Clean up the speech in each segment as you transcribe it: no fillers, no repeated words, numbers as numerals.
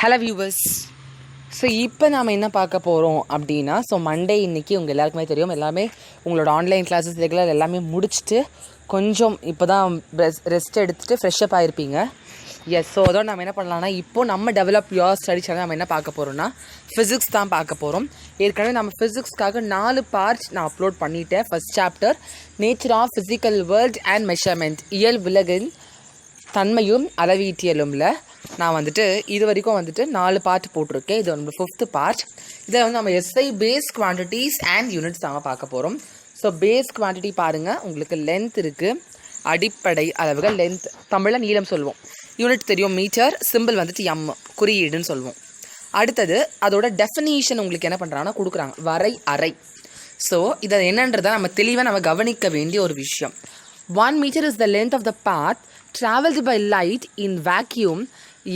Hello viewers. So இப்போ நாம் என்ன பார்க்க போகிறோம் அப்படின்னா, மண்டே இன்றைக்கி உங்கள் எல்லாருக்குமே தெரியும், எல்லாமே உங்களோட ஆன்லைன் கிளாஸஸ் ரெகுலர் எல்லாமே முடிச்சுட்டு கொஞ்சம் இப்போ தான் ரெஸ்ட் எடுத்துகிட்டு ஃப்ரெஷ்அப் ஆகிருப்பீங்க. ஸோ அதோட நம்ம என்ன பண்ணலாம்னா, இப்போது நம்ம டெவலப் யோர் ஸ்டடி சேனல் நம்ம என்ன பார்க்க போகிறோம்னா ஃபிசிக்ஸ் தான் பார்க்க போகிறோம். ஏற்கனவே நம்ம ஃபிசிக்ஸ்க்காக 4 பார்ட்ஸ் நான் அப்லோட் பண்ணிட்டேன். First chapter nature of physical world and measurement, இயல் விலகின் தன்மையும் அளவீட்டியலும்ல நான் இது வரைக்கும் 4 பார்ட் போட்டிருக்கேன். இது 5th பார்ட். இதில் நம்ம SI base quantities and units தான் பார்க்க போகிறோம். ஸோ பேஸ் குவான்டிட்டி பாருங்கள், உங்களுக்கு லென்த் இருக்குது, அடிப்படை அளவுகள் லென்த், தமிழில் நீளம் சொல்லுவோம். யூனிட் தெரியும், மீட்டர், சிம்பிள் எம் குறியீடுன்னு சொல்லுவோம். அடுத்தது அதோட டெஃபினிஷன் உங்களுக்கு என்ன பண்ணுறாங்கன்னா கொடுக்குறாங்க, வரை அறை. ஸோ இதை என்னன்றதை நம்ம தெளிவாக கவனிக்க வேண்டிய ஒரு விஷயம். 1 meter is the length of the path traveled by light in vacuum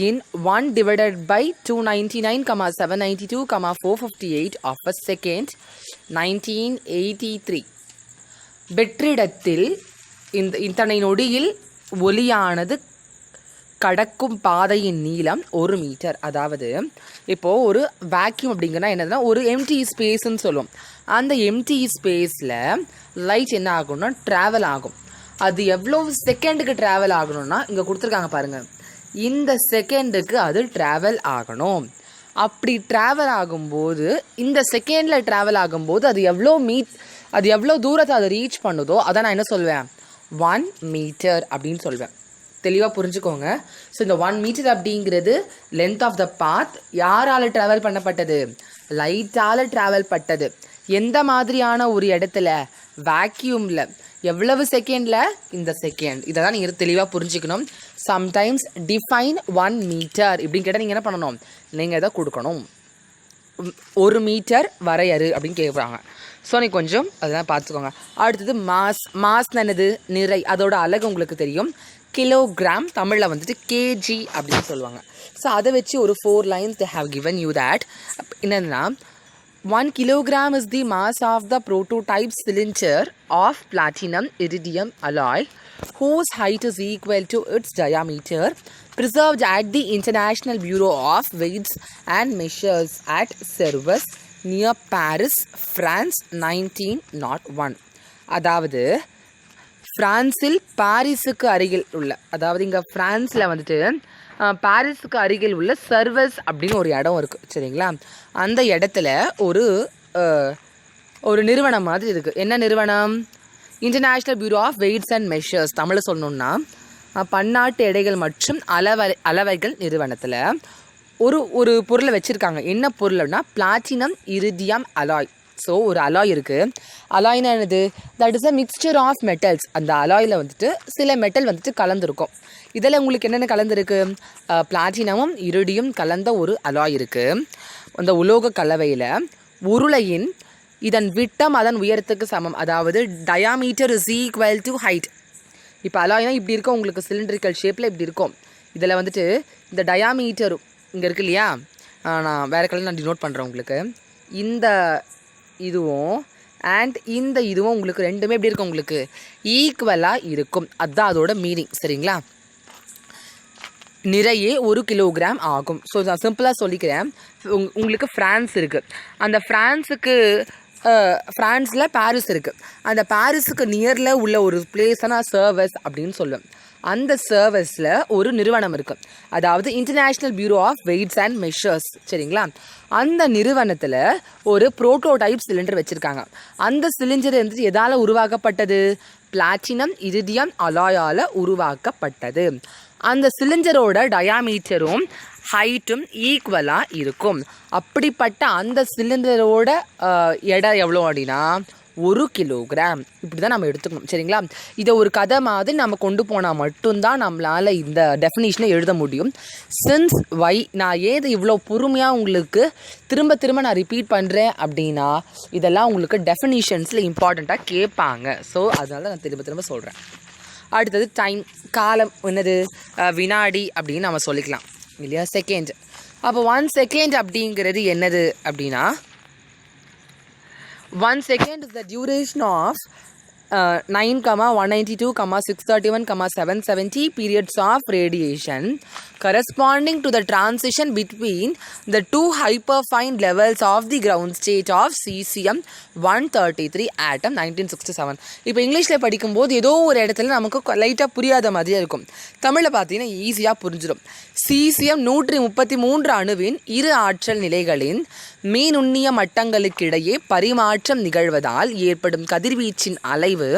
in 1 divided by 299,792,458 of a second 1983. வெற்றிடத்தில் இத்தனை நொடியில் ஒளியானது கடக்கும் பாதையின் நீளம் 1 மீட்டர். அதாவது இப்போது ஒரு வேக்யூம் அப்படிங்கன்னா என்னதுன்னா ஒரு எம்டி ஸ்பேஸ்ன்னு சொல்லுவோம். அந்த எம்டி ஸ்பேஸில் லைட் என்ன ஆகும்னா ட்ராவல் ஆகும். அது எவ்வளோ செகண்டுக்கு ட்ராவல் ஆகணும்னா இங்கே கொடுத்துருக்காங்க பாருங்கள், இந்த செகண்டுக்கு அது ட்ராவல் ஆகணும். அப்படி ட்ராவல் ஆகும்போது இந்த செகண்டில் ட்ராவல் ஆகும்போது அது எவ்வளோ தூரத்தை அதை ரீச் பண்ணுதோ அதை நான் என்ன சொல்வேன், 1 மீட்டர் அப்படின்னு சொல்வேன். தெளிவாக புரிஞ்சுக்கோங்க. ஸோ இந்த 1 மீட்டர் அப்படிங்கிறது லென்த் ஆஃப் த பாத். யாரால் ட்ராவல் பண்ணப்பட்டது? லைட்டால் ட்ராவல் பட்டது. எந்த மாதிரியான ஒரு இடத்துல? வேக்யூமில். எவ்வளவு செகண்டில்? இந்த செகண்ட். இதை தான் நீங்கள் தெளிவாக புரிஞ்சுக்கணும். சம்டைம்ஸ் டிஃபைன் 1 மீட்டர் இப்படின்னு கேட்டால் நீங்கள் என்ன பண்ணணும், நீங்கள் இதை கொடுக்கணும். 1 மீட்டர் வரையறு அப்படின்னு கேட்குறாங்க. ஸோ நீ கொஞ்சம் அதெல்லாம் பார்த்துக்கோங்க. அடுத்தது மாஸ் என்னது? நிறை. அதோட அலகு உங்களுக்கு தெரியும், கிலோகிராம். தமிழில் கேஜி அப்படின்னு சொல்லுவாங்க. ஸோ அதை வச்சு ஒரு 4 lines they have given you that. என்னென்னா 1 kilogram is the mass of the prototype cylinder of platinum iridium alloy whose height is equal to its diameter, preserved at the International Bureau of Weights and Measures at Servus near Paris, France 1901. அதாவது பிரான்சில் பாரிஸுக்கு அருகில் உள்ள, அதாவது இங்கே ஃப்ரான்ஸில் பாரிஸுக்கு அருகில் உள்ள servers அப்படின்னு ஒரு இடம் இருக்குது, சரிங்களா? அந்த இடத்துல ஒரு நிறுவனம் மாதிரி இருக்குது. என்ன நிறுவனம்? International bureau of weights and measures. தமிழில் சொல்லணுன்னா பன்னாட்டு எடைகள் மற்றும் அளவைகள் நிறுவனத்தில் ஒரு பொருளை வச்சுருக்காங்க. என்ன பொருள்னா பிளாட்டினம் இரிடியம் அலாய். ஸோ ஒரு அலாய் இருக்குது. அலாய்னா என்னது? That is a mixture of metals. அந்த அலாயில் சில மெட்டல் கலந்துருக்கும். இதில் உங்களுக்கு என்னென்ன கலந்துருக்கு? பிளாட்டினமும் இரிடியம் கலந்த ஒரு அலாய் இருக்குது. அந்த உலோக கலவையில் உருளையின் இதன் விட்டம் அதன் உயரத்துக்கு சமம். அதாவது diameter is equal to height. இப்போ அலாய்னா இப்படி இருக்கும், உங்களுக்கு சிலிண்ட்ரிக்கல் ஷேப்பில் இப்படி இருக்கும். இதில் இந்த டயாமீட்டரும் இங்கே இருக்கு இல்லையா, நான் வேறு கலர் நான் டினோட் பண்ணுறேன் உங்களுக்கு. இந்த இதுவும் அண்ட் இந்த இதுவும் உங்களுக்கு ரெண்டுமே எப்படி இருக்கும், உங்களுக்கு ஈக்குவலாக இருக்கும். அதுதான் அதோட மீனிங், சரிங்களா? நிறைய 1 கிலோகிராம் ஆகும். ஸோ நான் சிம்பிளாக சொல்லிக்கிறேன். உங்களுக்கு ஃப்ரான்ஸ் இருக்குது. அந்த ஃப்ரான்ஸில் பாரிஸ் இருக்குது. அந்த பாரிஸுக்கு நியரில் உள்ள ஒரு பிளேஸை சர்வஸ் அப்படின்னு சொல்லுவேன். அந்த சர்வஸில் ஒரு நிறுவனம் இருக்குது, அதாவது international bureau of weights and measures, சரிங்களா? அந்த நிறுவனத்தில் ஒரு புரோட்டோடைப் சிலிண்டர் வச்சுருக்காங்க. அந்த சிலிண்டர் எதால் உருவாக்கப்பட்டது? பிளாட்டினம் இரிடியம் அலாயால் உருவாக்கப்பட்டது. அந்த சிலிண்டரோட டயாமீட்டரும் ஹைட்டும் ஈக்குவலாக இருக்கும். அப்படிப்பட்ட அந்த சிலிண்டரோட எடை எவ்வளோ அப்படின்னா 1 கிலோகிராம். இப்படி தான் நம்ம எடுத்துக்கணும், சரிங்களா? இதை ஒரு கதை மாதிரி நம்ம கொண்டு போனால் மட்டும்தான் நம்மளால் இந்த டெஃபினிஷனை எழுத முடியும். சின்ஸ் நான் ஏது இவ்வளோ பொறுமையாக உங்களுக்கு திரும்ப நான் ரிப்பீட் பண்ணுறேன் அப்படின்னா இதெல்லாம் உங்களுக்கு டெஃபினிஷன்ஸில் இம்பார்ட்டண்ட்டாக கேட்பாங்க. ஸோ அதனால நான் திரும்ப சொல்கிறேன். அடுத்தது டைம், காலம். என்னது? வினாடி அப்படின்னு நம்ம சொல்லிக்கலாம் இல்லையா? செகண்ட். அப்போ 1 செகண்ட் அப்படிங்கிறது என்னது அப்படின்னா 1 second is the duration of 9,192, 631, 770 periods of radiation corresponding to the transition between the two hyperfine levels of the ground state of cesium 133 atom 1967. இப்போ இங்கிலீஷில் படிக்கும்போது ஏதோ ஒரு இடத்துல நமக்கு லைட்டாக புரியாத மாதிரியே இருக்கும். தமிழில் பார்த்தீங்கன்னா ஈஸியாக புரிஞ்சிடும். சீசியம் 133 அணுவின் இரு ஆற்றல் நிலைகளின் மீநுண்ணிய மட்டங்களுக்கிடையே பரிமாற்றம் நிகழ்வதால் ஏற்படும் கதிர்வீச்சின் அலைவு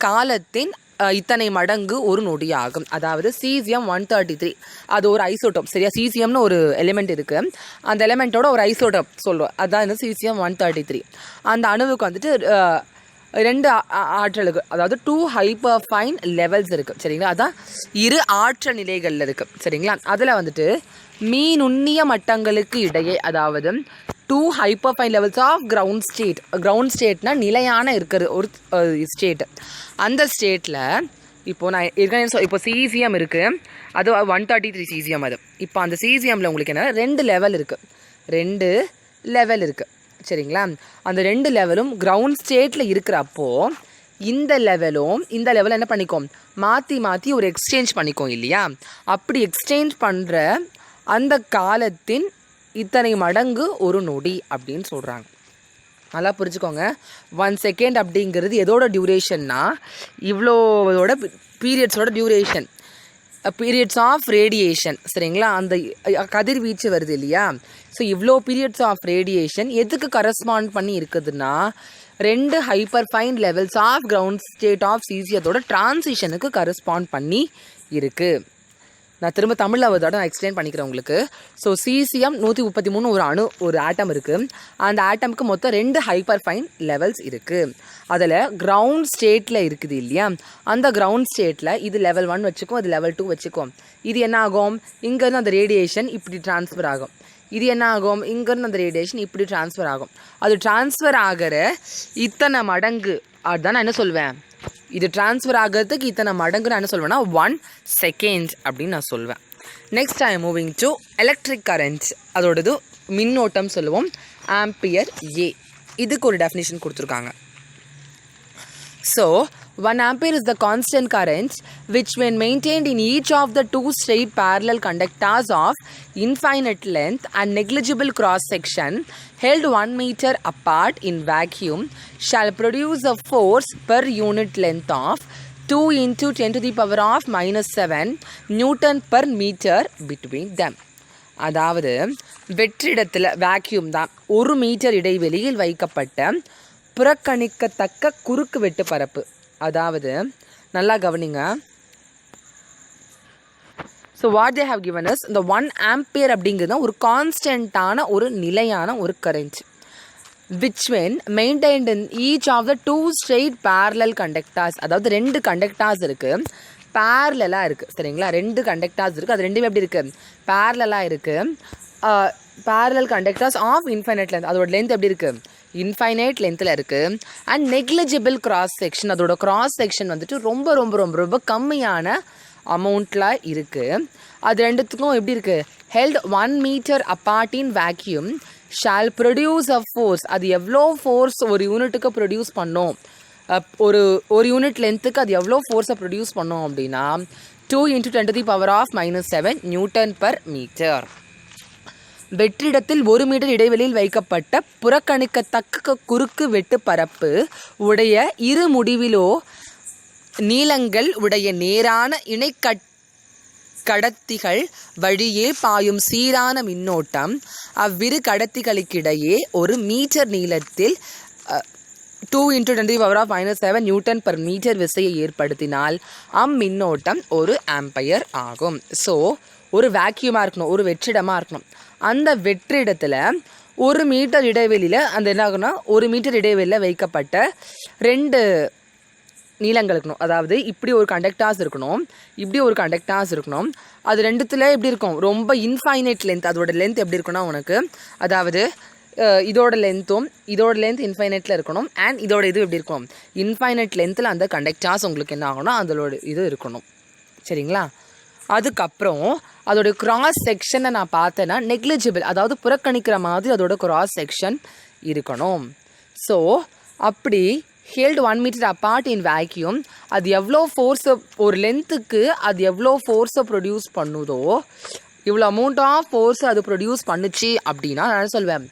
காலத்தின் இத்தனை மடங்கு ஒரு நொடியாகும். அதாவது சீசியம் 133 அது ஒரு ஐசோட்டோப். சரியா, சீசியம்னு ஒரு எலிமெண்ட் இருக்குது. அந்த எலிமெண்ட்டோட ஒரு ஐசோட்டோப் சொல்லுவோம். அதுதான் சீசியம் 133. அந்த அணுவுக்கு வந்துட்டு 2 ஆற்றலுக்கு, அதாவது 2 ஹைப்பர்ஃபைன் லெவல்ஸ் இருக்குது. சரிங்களா, அதான் இரு ஆற்றல் நிலைகளில் இருக்குது. சரிங்களா, அதில் வந்துட்டு மீநுண்ணிய மட்டங்களுக்கு இடையே, அதாவது 2 hyperfine levels of ground state. Ground ஸ்டேட்னா நிலையான இருக்கிற ஒரு ஸ்டேட். அந்த ஸ்டேட்டில் இப்போது நான் ஏற்கனவே இப்போ சீசியம் இருக்குது, அது 133 சீசியம். அது இப்போ அந்த சீசியமில் உங்களுக்கு என்ன 2 லெவல் இருக்குது. சரிங்களா, அந்த 2 லெவலும் கிரவுண்ட் ஸ்டேட்டில் இருக்கிறப்போ இந்த லெவலும் என்ன பண்ணிக்கோம், மாற்றி ஒரு எக்ஸ்சேஞ்ச் பண்ணிக்கோம் இல்லையா. அப்படி எக்ஸ்சேஞ்ச் பண்ணுற அந்த காலத்தின் இத்தனை மடங்கு ஒரு நொடி அப்படின்னு சொல்கிறாங்க. நல்லா புரிஞ்சுக்கோங்க. 1 செகண்ட் அப்படிங்கிறது எதோட டியூரேஷன்னா இவ்வளோவோட பீரியட்ஸோட டியூரேஷன், பீரியட்ஸ் ஆஃப் ரேடியேஷன். சரிங்களா, அந்த கதிர்வீச்சு வருது இல்லையா. ஸோ இவ்வளோ பீரியட்ஸ் ஆஃப் ரேடியேஷன் எதுக்கு கரஸ்பாண்ட் பண்ணி இருக்குதுன்னா 2 hyperfine levels of ground state of சீசியத்தோட டிரான்சிஷனுக்கு கரஸ்பாண்ட் பண்ணி இருக்குது. நான் திரும்ப தமிழில் ஒரு தடவை எக்ஸ்பிளைன் பண்ணிக்கிறேன் உங்களுக்கு. ஸோ சீசியம் 133 ஒரு ஆட்டம் இருக்குது. அந்த ஆட்டமுக்கு மொத்தம் 2 ஹைப்பர்ஃபைன் லெவல்ஸ் இருக்குது. அதில் கிரவுண்ட் ஸ்டேட்டில் இருக்குது இல்லையா, அந்த கிரவுண்ட் ஸ்டேட்டில் இது லெவல் 1 வச்சுக்கோம், இது லெவல் 2 வச்சுக்கோம். இது என்ன ஆகும், இங்கேருந்து அந்த ரேடியேஷன் இப்படி ட்ரான்ஸ்ஃபர் ஆகும். இது என்ன ஆகும், இங்கேருந்து அந்த ரேடியேஷன் இப்படி ட்ரான்ஸ்ஃபர் ஆகும். அது ட்ரான்ஸ்ஃபர் ஆகிற இத்தனை மடங்கு, அதுதான் நான் என்ன சொல்வேன், இது ட்ரான்ஸ்ஃபர் ஆகிறதுக்கு இத்தனை மடங்கு நான் என்ன சொல்வேன்னா 1 செகண்ட் அப்படின்னு நான் சொல்வேன். Next I am moving to electric current. அதோடது மின்னோட்டம் சொல்லுவோம், ஆம்பியர் ஏ. இதுக்கு ஒரு டெஃபினிஷன் கொடுத்துருக்காங்க. So 1 ampere is the constant current which when maintained in each of the 2 straight parallel conductors of infinite length and negligible cross section held 1 meter apart in vacuum shall produce a force per unit length of 2 into 10 to the power of -7 Newton per meter between them. அதாவது வெற்றிடத்தில் vacuum தான் 1 metre இடைவெளியில் வைக்கப்பட்ட புறக்கணிக்கத்தக்க குறுக்கு வெட்டு பரப்பு. அதாவது நல்லா கவனிங்க. So what they have given us, இந்த 1 ஆம்பியர் அப்படிங்கிறது ஒரு கான்ஸ்டன்ட்டான ஒரு நிலையான ஒரு current which when maintained in each of the 2 straight parallel conductors. அதாவது 2 கண்டக்டார்ஸ் இருக்குது, பேரலாக இருக்குது. சரிங்களா, 2 கண்டக்டார்ஸ் இருக்குது, அது ரெண்டுமே எப்படி இருக்குது, பேரலாக இருக்குது. Parallel conductors of infinite length, அதோட லென்த் எப்படி இருக்குது, இன்ஃபைனைட் லென்த்தில் இருக்குது. அண்ட் நெக்லிஜிபிள் கிராஸ் செக்ஷன், அதோட கிராஸ் செக்ஷன் வந்துட்டு ரொம்ப ரொம்ப ரொம்ப ரொம்ப கம்மியான அமௌண்ட்டில் இருக்குது. அது ரெண்டுத்துக்கும் எப்படி இருக்குது, held 1 metre apart in vacuum shall produce a force. அது எவ்வளோ ஃபோர்ஸ் ஒரு யூனிட்டுக்கு ப்ரொடியூஸ் பண்ணோம், ஒரு யூனிட் லென்த்துக்கு அது எவ்வளோ ஃபோர்ஸை ப்ரொடியூஸ் பண்ணோம் அப்படின்னா 2 into 10 to the power of -7 newton per metre. வெற்றிடத்தில் 1 மீட்டர் இடைவெளியில் வைக்கப்பட்ட புறக்கணிக்கத்தக்க குறுக்கு வெட்டு பரப்பு உடைய இரு முடிவிலோ நீளங்கள் உடைய நேரான இணை கடத்திகள் வழியே பாயும் சீரான மின்னோட்டம் அவ்விரு கடத்திகளுக்கிடையே 1 மீட்டர் நீளத்தில் 2 into 10 to the power of -7 newton per metre விசையை ஏற்படுத்தினால் அம்மின்னோட்டம் 1 ஆம்பையர் ஆகும். ஸோ ஒரு வேக்யூமாக இருக்கணும், ஒரு வெற்றிடமாக இருக்கணும். அந்த வெற்றிடத்தில் 1 மீட்டர் இடைவெளியில் அந்த என்ன ஆகுனா 1 மீட்டர் இடைவெளியில் வைக்கப்பட்ட 2 நீளங்கள் இருக்கணும். அதாவது இப்படி ஒரு கண்டக்டார்ஸ் இருக்கணும், இப்படி ஒரு கண்டக்டார்ஸ் இருக்கணும். அது ரெண்டுத்தில் எப்படி இருக்கும், ரொம்ப இன்ஃபைனைட் லென்த். அதோட லென்த் எப்படி இருக்குன்னா உனக்கு, அதாவது இதோட லென்த் இன்ஃபைனைட்டில் இருக்கணும். அண்ட் இதோட இது எப்படி இருக்கும், இன்ஃபைனைட் லென்த்தில் அந்த கண்டக்டார்ஸ் உங்களுக்கு என்ன ஆகணும், அதோட இது இருக்கணும். சரிங்களா, அதுக்கப்புறம் அதோடய கிராஸ் செக்ஷனை நான் பார்த்தேன்னா நெக்லிஜிபிள், அதாவது புறக்கணிக்கிற மாதிரி அதோட கிராஸ் செக்ஷன் இருக்கணும். ஸோ அப்படி held 1 metre apart in vacuum. அது எவ்வளோ ஃபோர்ஸை ஒரு லென்த்துக்கு அது எவ்வளோ ஃபோர்ஸை ப்ரொடியூஸ் பண்ணுதோ, இவ்வளோ அமௌண்ட் ஆஃப் ஃபோர்ஸ் அது ப்ரொடியூஸ் பண்ணுச்சு அப்படின்னா நான் சொல்வேன்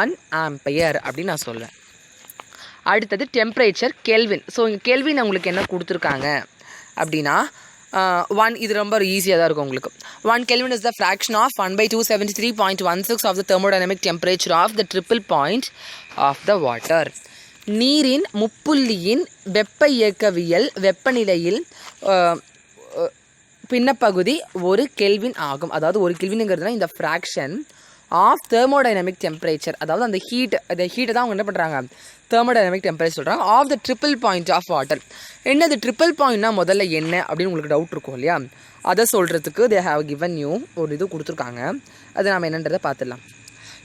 1 ஆம்பியர் அப்படின்னு நான் சொல்வேன். அடுத்தது டெம்பரேச்சர் கெல்வின். ஸோ இங்கே கெல்வின் உங்களுக்கு என்ன கொடுத்துருக்காங்க அப்படின்னா 1, இது ரொம்ப ஈஸியாக தான் இருக்கும் உங்களுக்கு. 1 Kelvin is the fraction of 1/273.16 of the thermodynamic temperature of the triple point of the water. நீரின் முப்புள்ளியின் வெப்ப இயக்கவியல் வெப்பநிலையில் பின்னப்பகுதி 1 கெல்வின் ஆகும். அதாவது 1 கெல்வின்ங்கிறதுனா இந்த ஃப்ராக்ஷன் ஆஃப் தெர்மோடைனமிக் டெம்பரேச்சர், அதாவது அந்த ஹீட்டை தான் அவங்க என்ன பண்ணுறாங்க தெர்மோடைனமிக் டெம்பரேச்சர் சொல்கிறாங்க of the triple point of water. என்னது ட்ரிபிள் பாயிண்ட்னா முதல்ல என்ன அப்படின்னு உங்களுக்கு டவுட் இருக்கும் இல்லையா, அதை சொல்கிறதுக்கு தே ஹாவ் கிவன் யூ ஒரு இது கொடுத்துருக்காங்க. அதை நம்ம என்னன்றதை பார்த்துடலாம்.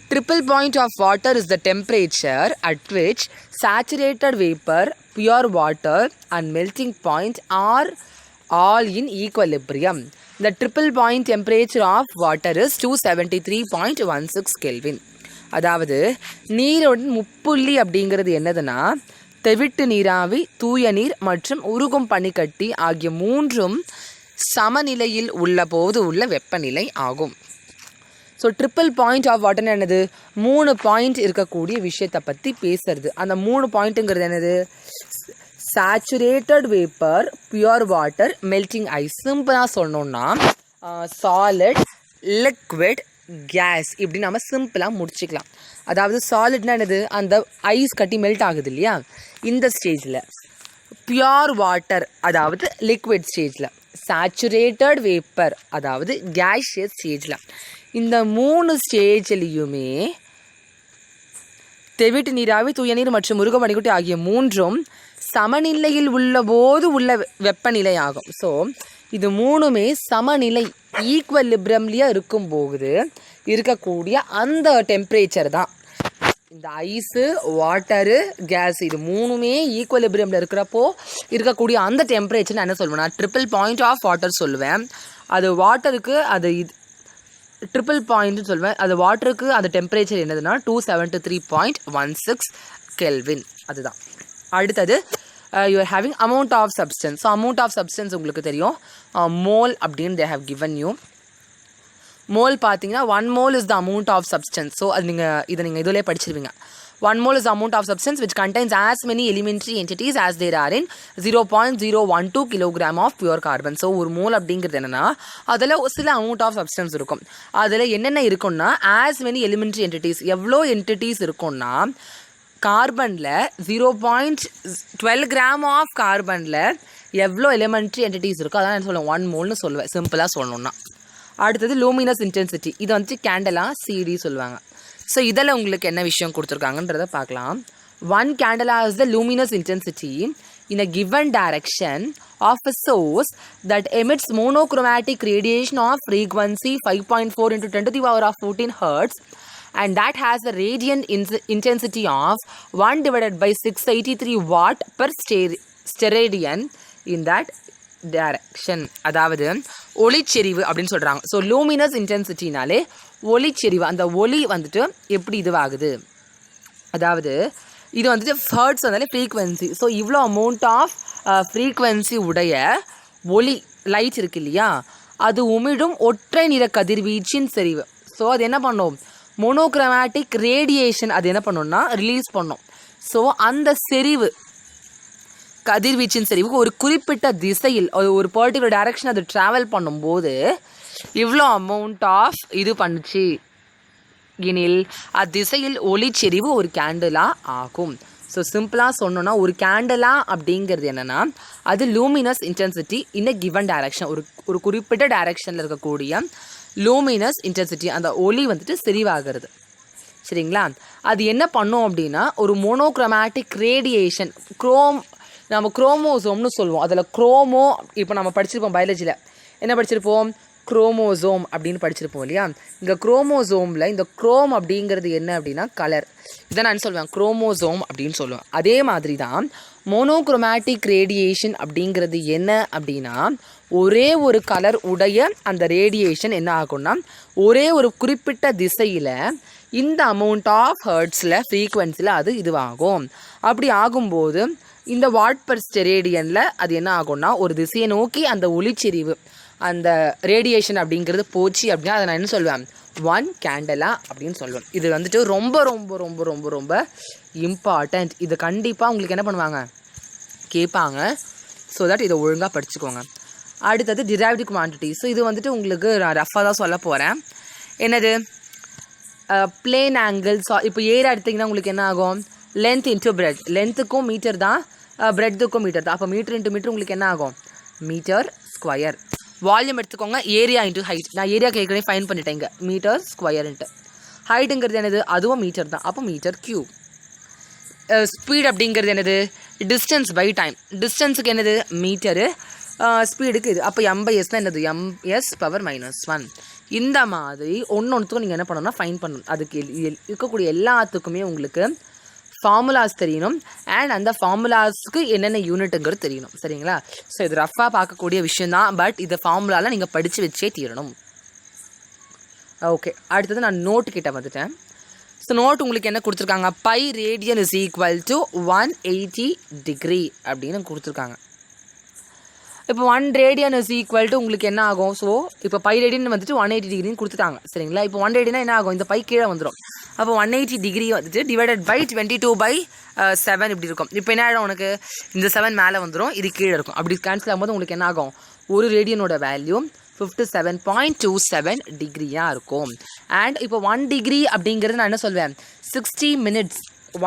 Triple point of water is the temperature at which saturated vapor, pure water and melting point are all in equilibrium. The triple point temperature of water is 273.16 Kelvin. அதாவது நீரோட முப்புள்ளி அப்படிங்கிறது என்னதுன்னா தெவிட்டு நீராவி, தூய நீர் மற்றும் உருகும் பனிக்கட்டி ஆகிய மூன்றும் சமநிலையில் உள்ள போது உள்ள வெப்பநிலை ஆகும். ஸோ ட்ரிப்பிள் பாயிண்ட் ஆஃப் வாட்டர்னு என்னது 3 பாயிண்ட் இருக்கக்கூடிய விஷயத்தை பற்றி பேசுறது. அந்த 3 பாயிண்ட்டுங்கிறது என்னது saturated vapour, pure water, melting ice. சிம்பிளாக சொன்னோன்னா சாலிட், லிக்விட், கேஸ் இப்படி நம்ம சிம்பிளாக முடிச்சுக்கலாம். அதாவது சாலிட்னா என்னது அந்த ஐஸ் கட்டி மெல்ட் ஆகுது இல்லையா இந்த ஸ்டேஜில், பியூர் வாட்டர் அதாவது லிக்விட் ஸ்டேஜில், சேச்சுரேட்டட் வேப்பர் அதாவது கேஷியஸ் ஸ்டேஜில். இந்த 3 ஸ்டேஜ்லேயுமே தெவிட்டு நீராவி, தூய நீர் மற்றும் உருகும் பனிக்கட்டி ஆகிய மூன்றும் சமநிலையில் உள்ள போது உள்ள வெப்பநிலை ஆகும். ஸோ இது 3மே சமநிலை ஈக்குவலிபிரம்லியாக இருக்கும் போது இருக்கக்கூடிய அந்த டெம்பரேச்சர் தான் இந்த ஐஸு, வாட்டரு, கேஸ் இது 3மே ஈக்குவலிபிரமில் இருக்கிறப்போ இருக்கக்கூடிய அந்த டெம்பரேச்சர் நான் என்ன சொல்லுவேன், நான் ட்ரிபிள் பாயிண்ட் ஆஃப் வாட்டர் சொல்லுவேன். அது வாட்டருக்கு அது ட்ரிபிள் பாயிண்ட்னு சொல்லுவேன். அது வாட்டருக்கு அந்த டெம்பரேச்சர் என்னதுன்னா 273.16 கெல்வின். அதுதான். அடுத்தது you are having amount of substance. So amount of substance உங்களுக்கு தெரியும் மோல் அப்படின்னு they have given you. Mole பார்த்தீங்கன்னா 1 mole is the amount of substance. So அது நீங்கள் இதிலே படிச்சிருவீங்க. 1 mole is the amount of substance which contains as many elementary entities as there are in 0.012 kilogram of pure carbon. So ஒரு mole அப்படிங்கிறது என்னென்னா அதில் சில அமௌண்ட் ஆஃப் சப்ஸ்டன்ஸ் இருக்கும். அதில் என்னென்ன இருக்குன்னா as many elementary entities, எவ்வளோ என்டிட்டிஸ் இருக்குன்னா கார்பனில் 0.12 கிராம் ஆஃப் கார்பனில் எவ்வளோ எலிமெண்ட்ரி என்டிட்டிஸ் இருக்கோ அதான் நான் சொல்லுவேன் 1 mole சொல்லுவேன் சிம்பிளாக சொல்லணும்னா. அடுத்தது லூமினஸ் இன்டென்சிட்டி. இது வந்து கேண்டலா சிடி சொல்லுவாங்க. ஸோ இதில் உங்களுக்கு என்ன விஷயம் கொடுத்துருக்காங்கன்றதை பார்க்கலாம். 1 candela is the luminous intensity in a given direction of a source that emits monochromatic radiation of frequency 5.4 into 10 to the power of 14 hertz and that has a radiant intensity of 1 divided by 683 watt per steradian in that direction. அதாவது ஒளிச்செறிவு அப்படின்னு சொல்கிறாங்க. So luminous இன்டென்சிட்டினாலே ஒளிச்செறிவு. அந்த ஒளி வந்துட்டு எப்படி இதுவாகுது, அதாவது இது வந்துட்டு ஹர்ட்ஸ் வந்தாலே ஃப்ரீக்வன்சி. ஸோ இவ்வளோ அமௌண்ட் ஆஃப் ஃப்ரீக்வன்சி உடைய ஒளி லைட் இருக்கு இல்லையா, அது உமிழும் ஒற்றை நிற கதிர்வீச்சின் செறிவு. ஸோ அது என்ன பண்ணும், மோனோக்ரோமேட்டிக் ரேடியேஷன் அது என்ன பண்ணோம்னா ரிலீஸ் பண்ணோம். ஸோ அந்த செறிவு கதிர்வீச்சின் செறிவுக்கு ஒரு குறிப்பிட்ட திசையில் ஒரு பர்டிகுலர் டைரக்ஷன் அது ட்ராவல் பண்ணும்போது இவ்வளோ அமௌண்ட் ஆஃப் இது பண்ணுச்சு எனில் அத்திசையில் ஒளிச்செறிவு ஒரு கேண்டலா ஆகும். ஸோ சிம்பிளாக சொன்னோன்னா ஒரு கேண்டலா அப்படிங்கிறது என்னென்னா அது luminous intensity in a given direction, ஒரு குறிப்பிட்ட டைரக்ஷனில் இருக்கக்கூடிய லூமினஸ் இன்டென்சிட்டி அந்த ஒளி வந்துட்டு செறிவாகிறது. சரிங்களா, அது என்ன பண்ணோம் அப்படின்னா ஒரு மோனோக்ரோமேட்டிக் ரேடியேஷன் நம்ம குரோமோசோம்னு சொல்லுவோம். அதில் குரோமோ இப்போ நம்ம படிச்சிருப்போம் பயாலஜியில் என்ன படிச்சிருப்போம், குரோமோசோம் அப்படின்னு படிச்சிருப்போம் இல்லையா. இந்த குரோமோசோமில் இந்த குரோம் அப்படிங்கிறது என்ன அப்படின்னா கலர், இதை நான் சொல்லுவேன் குரோமோசோம் அப்படின்னு சொல்லுவேன். அதே மாதிரி தான் மோனோக்ரோமேட்டிக் ரேடியேஷன் அப்படிங்கிறது என்ன அப்படின்னா ஒரே ஒரு கலர் உடைய அந்த ரேடியேஷன் என்ன ஆகும்னா ஒரே ஒரு குறிப்பிட்ட திசையில் இந்த அமௌண்ட் ஆஃப் ஹர்ட்ஸில் ஃப்ரீக்வன்சியில் அது இதுவாகும். அப்படி ஆகும்போது இந்த வாட் பர் ஸ்டெரேடியனில் அது என்ன ஆகும்னா ஒரு திசையை நோக்கி அந்த ஒளிச்செறிவு அந்த ரேடியேஷன் அப்படிங்கிறது போச்சு அப்படின்னா அதை நான் என்ன சொல்வேன் 1 கேண்டலா அப்படின்னு சொல்லுவேன். இது வந்துட்டு ரொம்ப ரொம்ப ரொம்ப ரொம்ப ரொம்ப இம்பார்ட்டண்ட். இது கண்டிப்பாக உங்களுக்கு என்ன பண்ணுவாங்க கேட்பாங்க. ஸோ தட் இதை ஒழுங்காக படிச்சுக்கோங்க. அடுத்தது டிரைவ்டு குவான்டிட்டி. ஸோ இது வந்துட்டு உங்களுக்கு நான் ரஃபாக தான் சொல்ல போகிறேன். என்னது பிளேன் ஆங்கிள்ஸ். இப்போ ஏரியா எடுத்திங்கன்னா உங்களுக்கு என்ன ஆகும் லென்த் இன்ட்டு பிரெட். லென்த்துக்கும் மீட்டர் தான், பிரெட்டுக்கும் மீட்டர் தான். அப்போ மீட்டர் இன்ட்டு மீட்டர் உங்களுக்கு என்ன ஆகும் மீட்டர் ஸ்கொயர். வால்யூம் எடுத்துக்கோங்க ஏரியா இன்ட்டு ஹைட். நான் ஏரியா ஏற்கனவே ஃபைன் பண்ணிட்டேங்க மீட்டர் ஸ்கொயர்ன்ட்டு. ஹைட்டுங்கிறது என்னது அதுவும் மீட்டர் தான். அப்போ மீட்டர் கியூப். ஸ்பீட் அப்படிங்கிறது என்னது டிஸ்டன்ஸ் பை டைம். டிஸ்டன்ஸுக்கு என்னது மீட்டரு, ஸ்பீடுக்கு இது. அப்போ M/S தான் என்னது MS⁻⁻1. இந்த மாதிரி ஒன்றுத்துக்கும் நீங்கள் என்ன பண்ணணும்னா ஃபைன் பண்ணணும். அதுக்கு இருக்கக்கூடிய எல்லாத்துக்குமே உங்களுக்கு ஃபார்முலாஸ் தெரியணும். அண்ட் அந்த ஃபார்முலாஸ்க்கு என்னென்ன யூனிட்டுங்கிறது தெரியணும். சரிங்களா? ஸோ இது ரஃபாக பார்க்கக்கூடிய விஷயந்தான். பட் இதை ஃபார்முலாவில் நீங்கள் படித்து வச்சே தீரணும். ஓகே, அடுத்தது நான் நோட்டு கிட்ட வந்துட்டேன். ஸோ நோட் உங்களுக்கு என்ன கொடுத்துருக்காங்க π radian is equal to 180 degree அப்படின்னு கொடுத்துருக்காங்க. இப்போ 1 radian is equal to உங்களுக்கு என்ன ஆகும். ஸோ இப்போ π radian வந்துட்டு 180 டிகிரின்னு கொடுத்துட்டாங்க. சரிங்களா? இப்போ 1 radian என்ன ஆகும் இந்த பை கீழே வந்துடும். அப்போ 180 டிகிரி வந்துட்டு டிவைடட் பை 22/7 இப்படி இருக்கும். இப்போ என்ன ஆகிடும் உனக்கு இந்த 7 மேலே வந்துடும், இது கீழே இருக்கும். அப்படி கேன்சல் ஆகும்போது உங்களுக்கு என்ன ஆகும் ஒரு ரேடியனோட வேல்யூ 57.27 டிகிரியாக இருக்கும். அண்ட் இப்போ 1 டிகிரி அப்படிங்கிறது நான் என்ன சொல்வேன் 60 மினிட்ஸ்.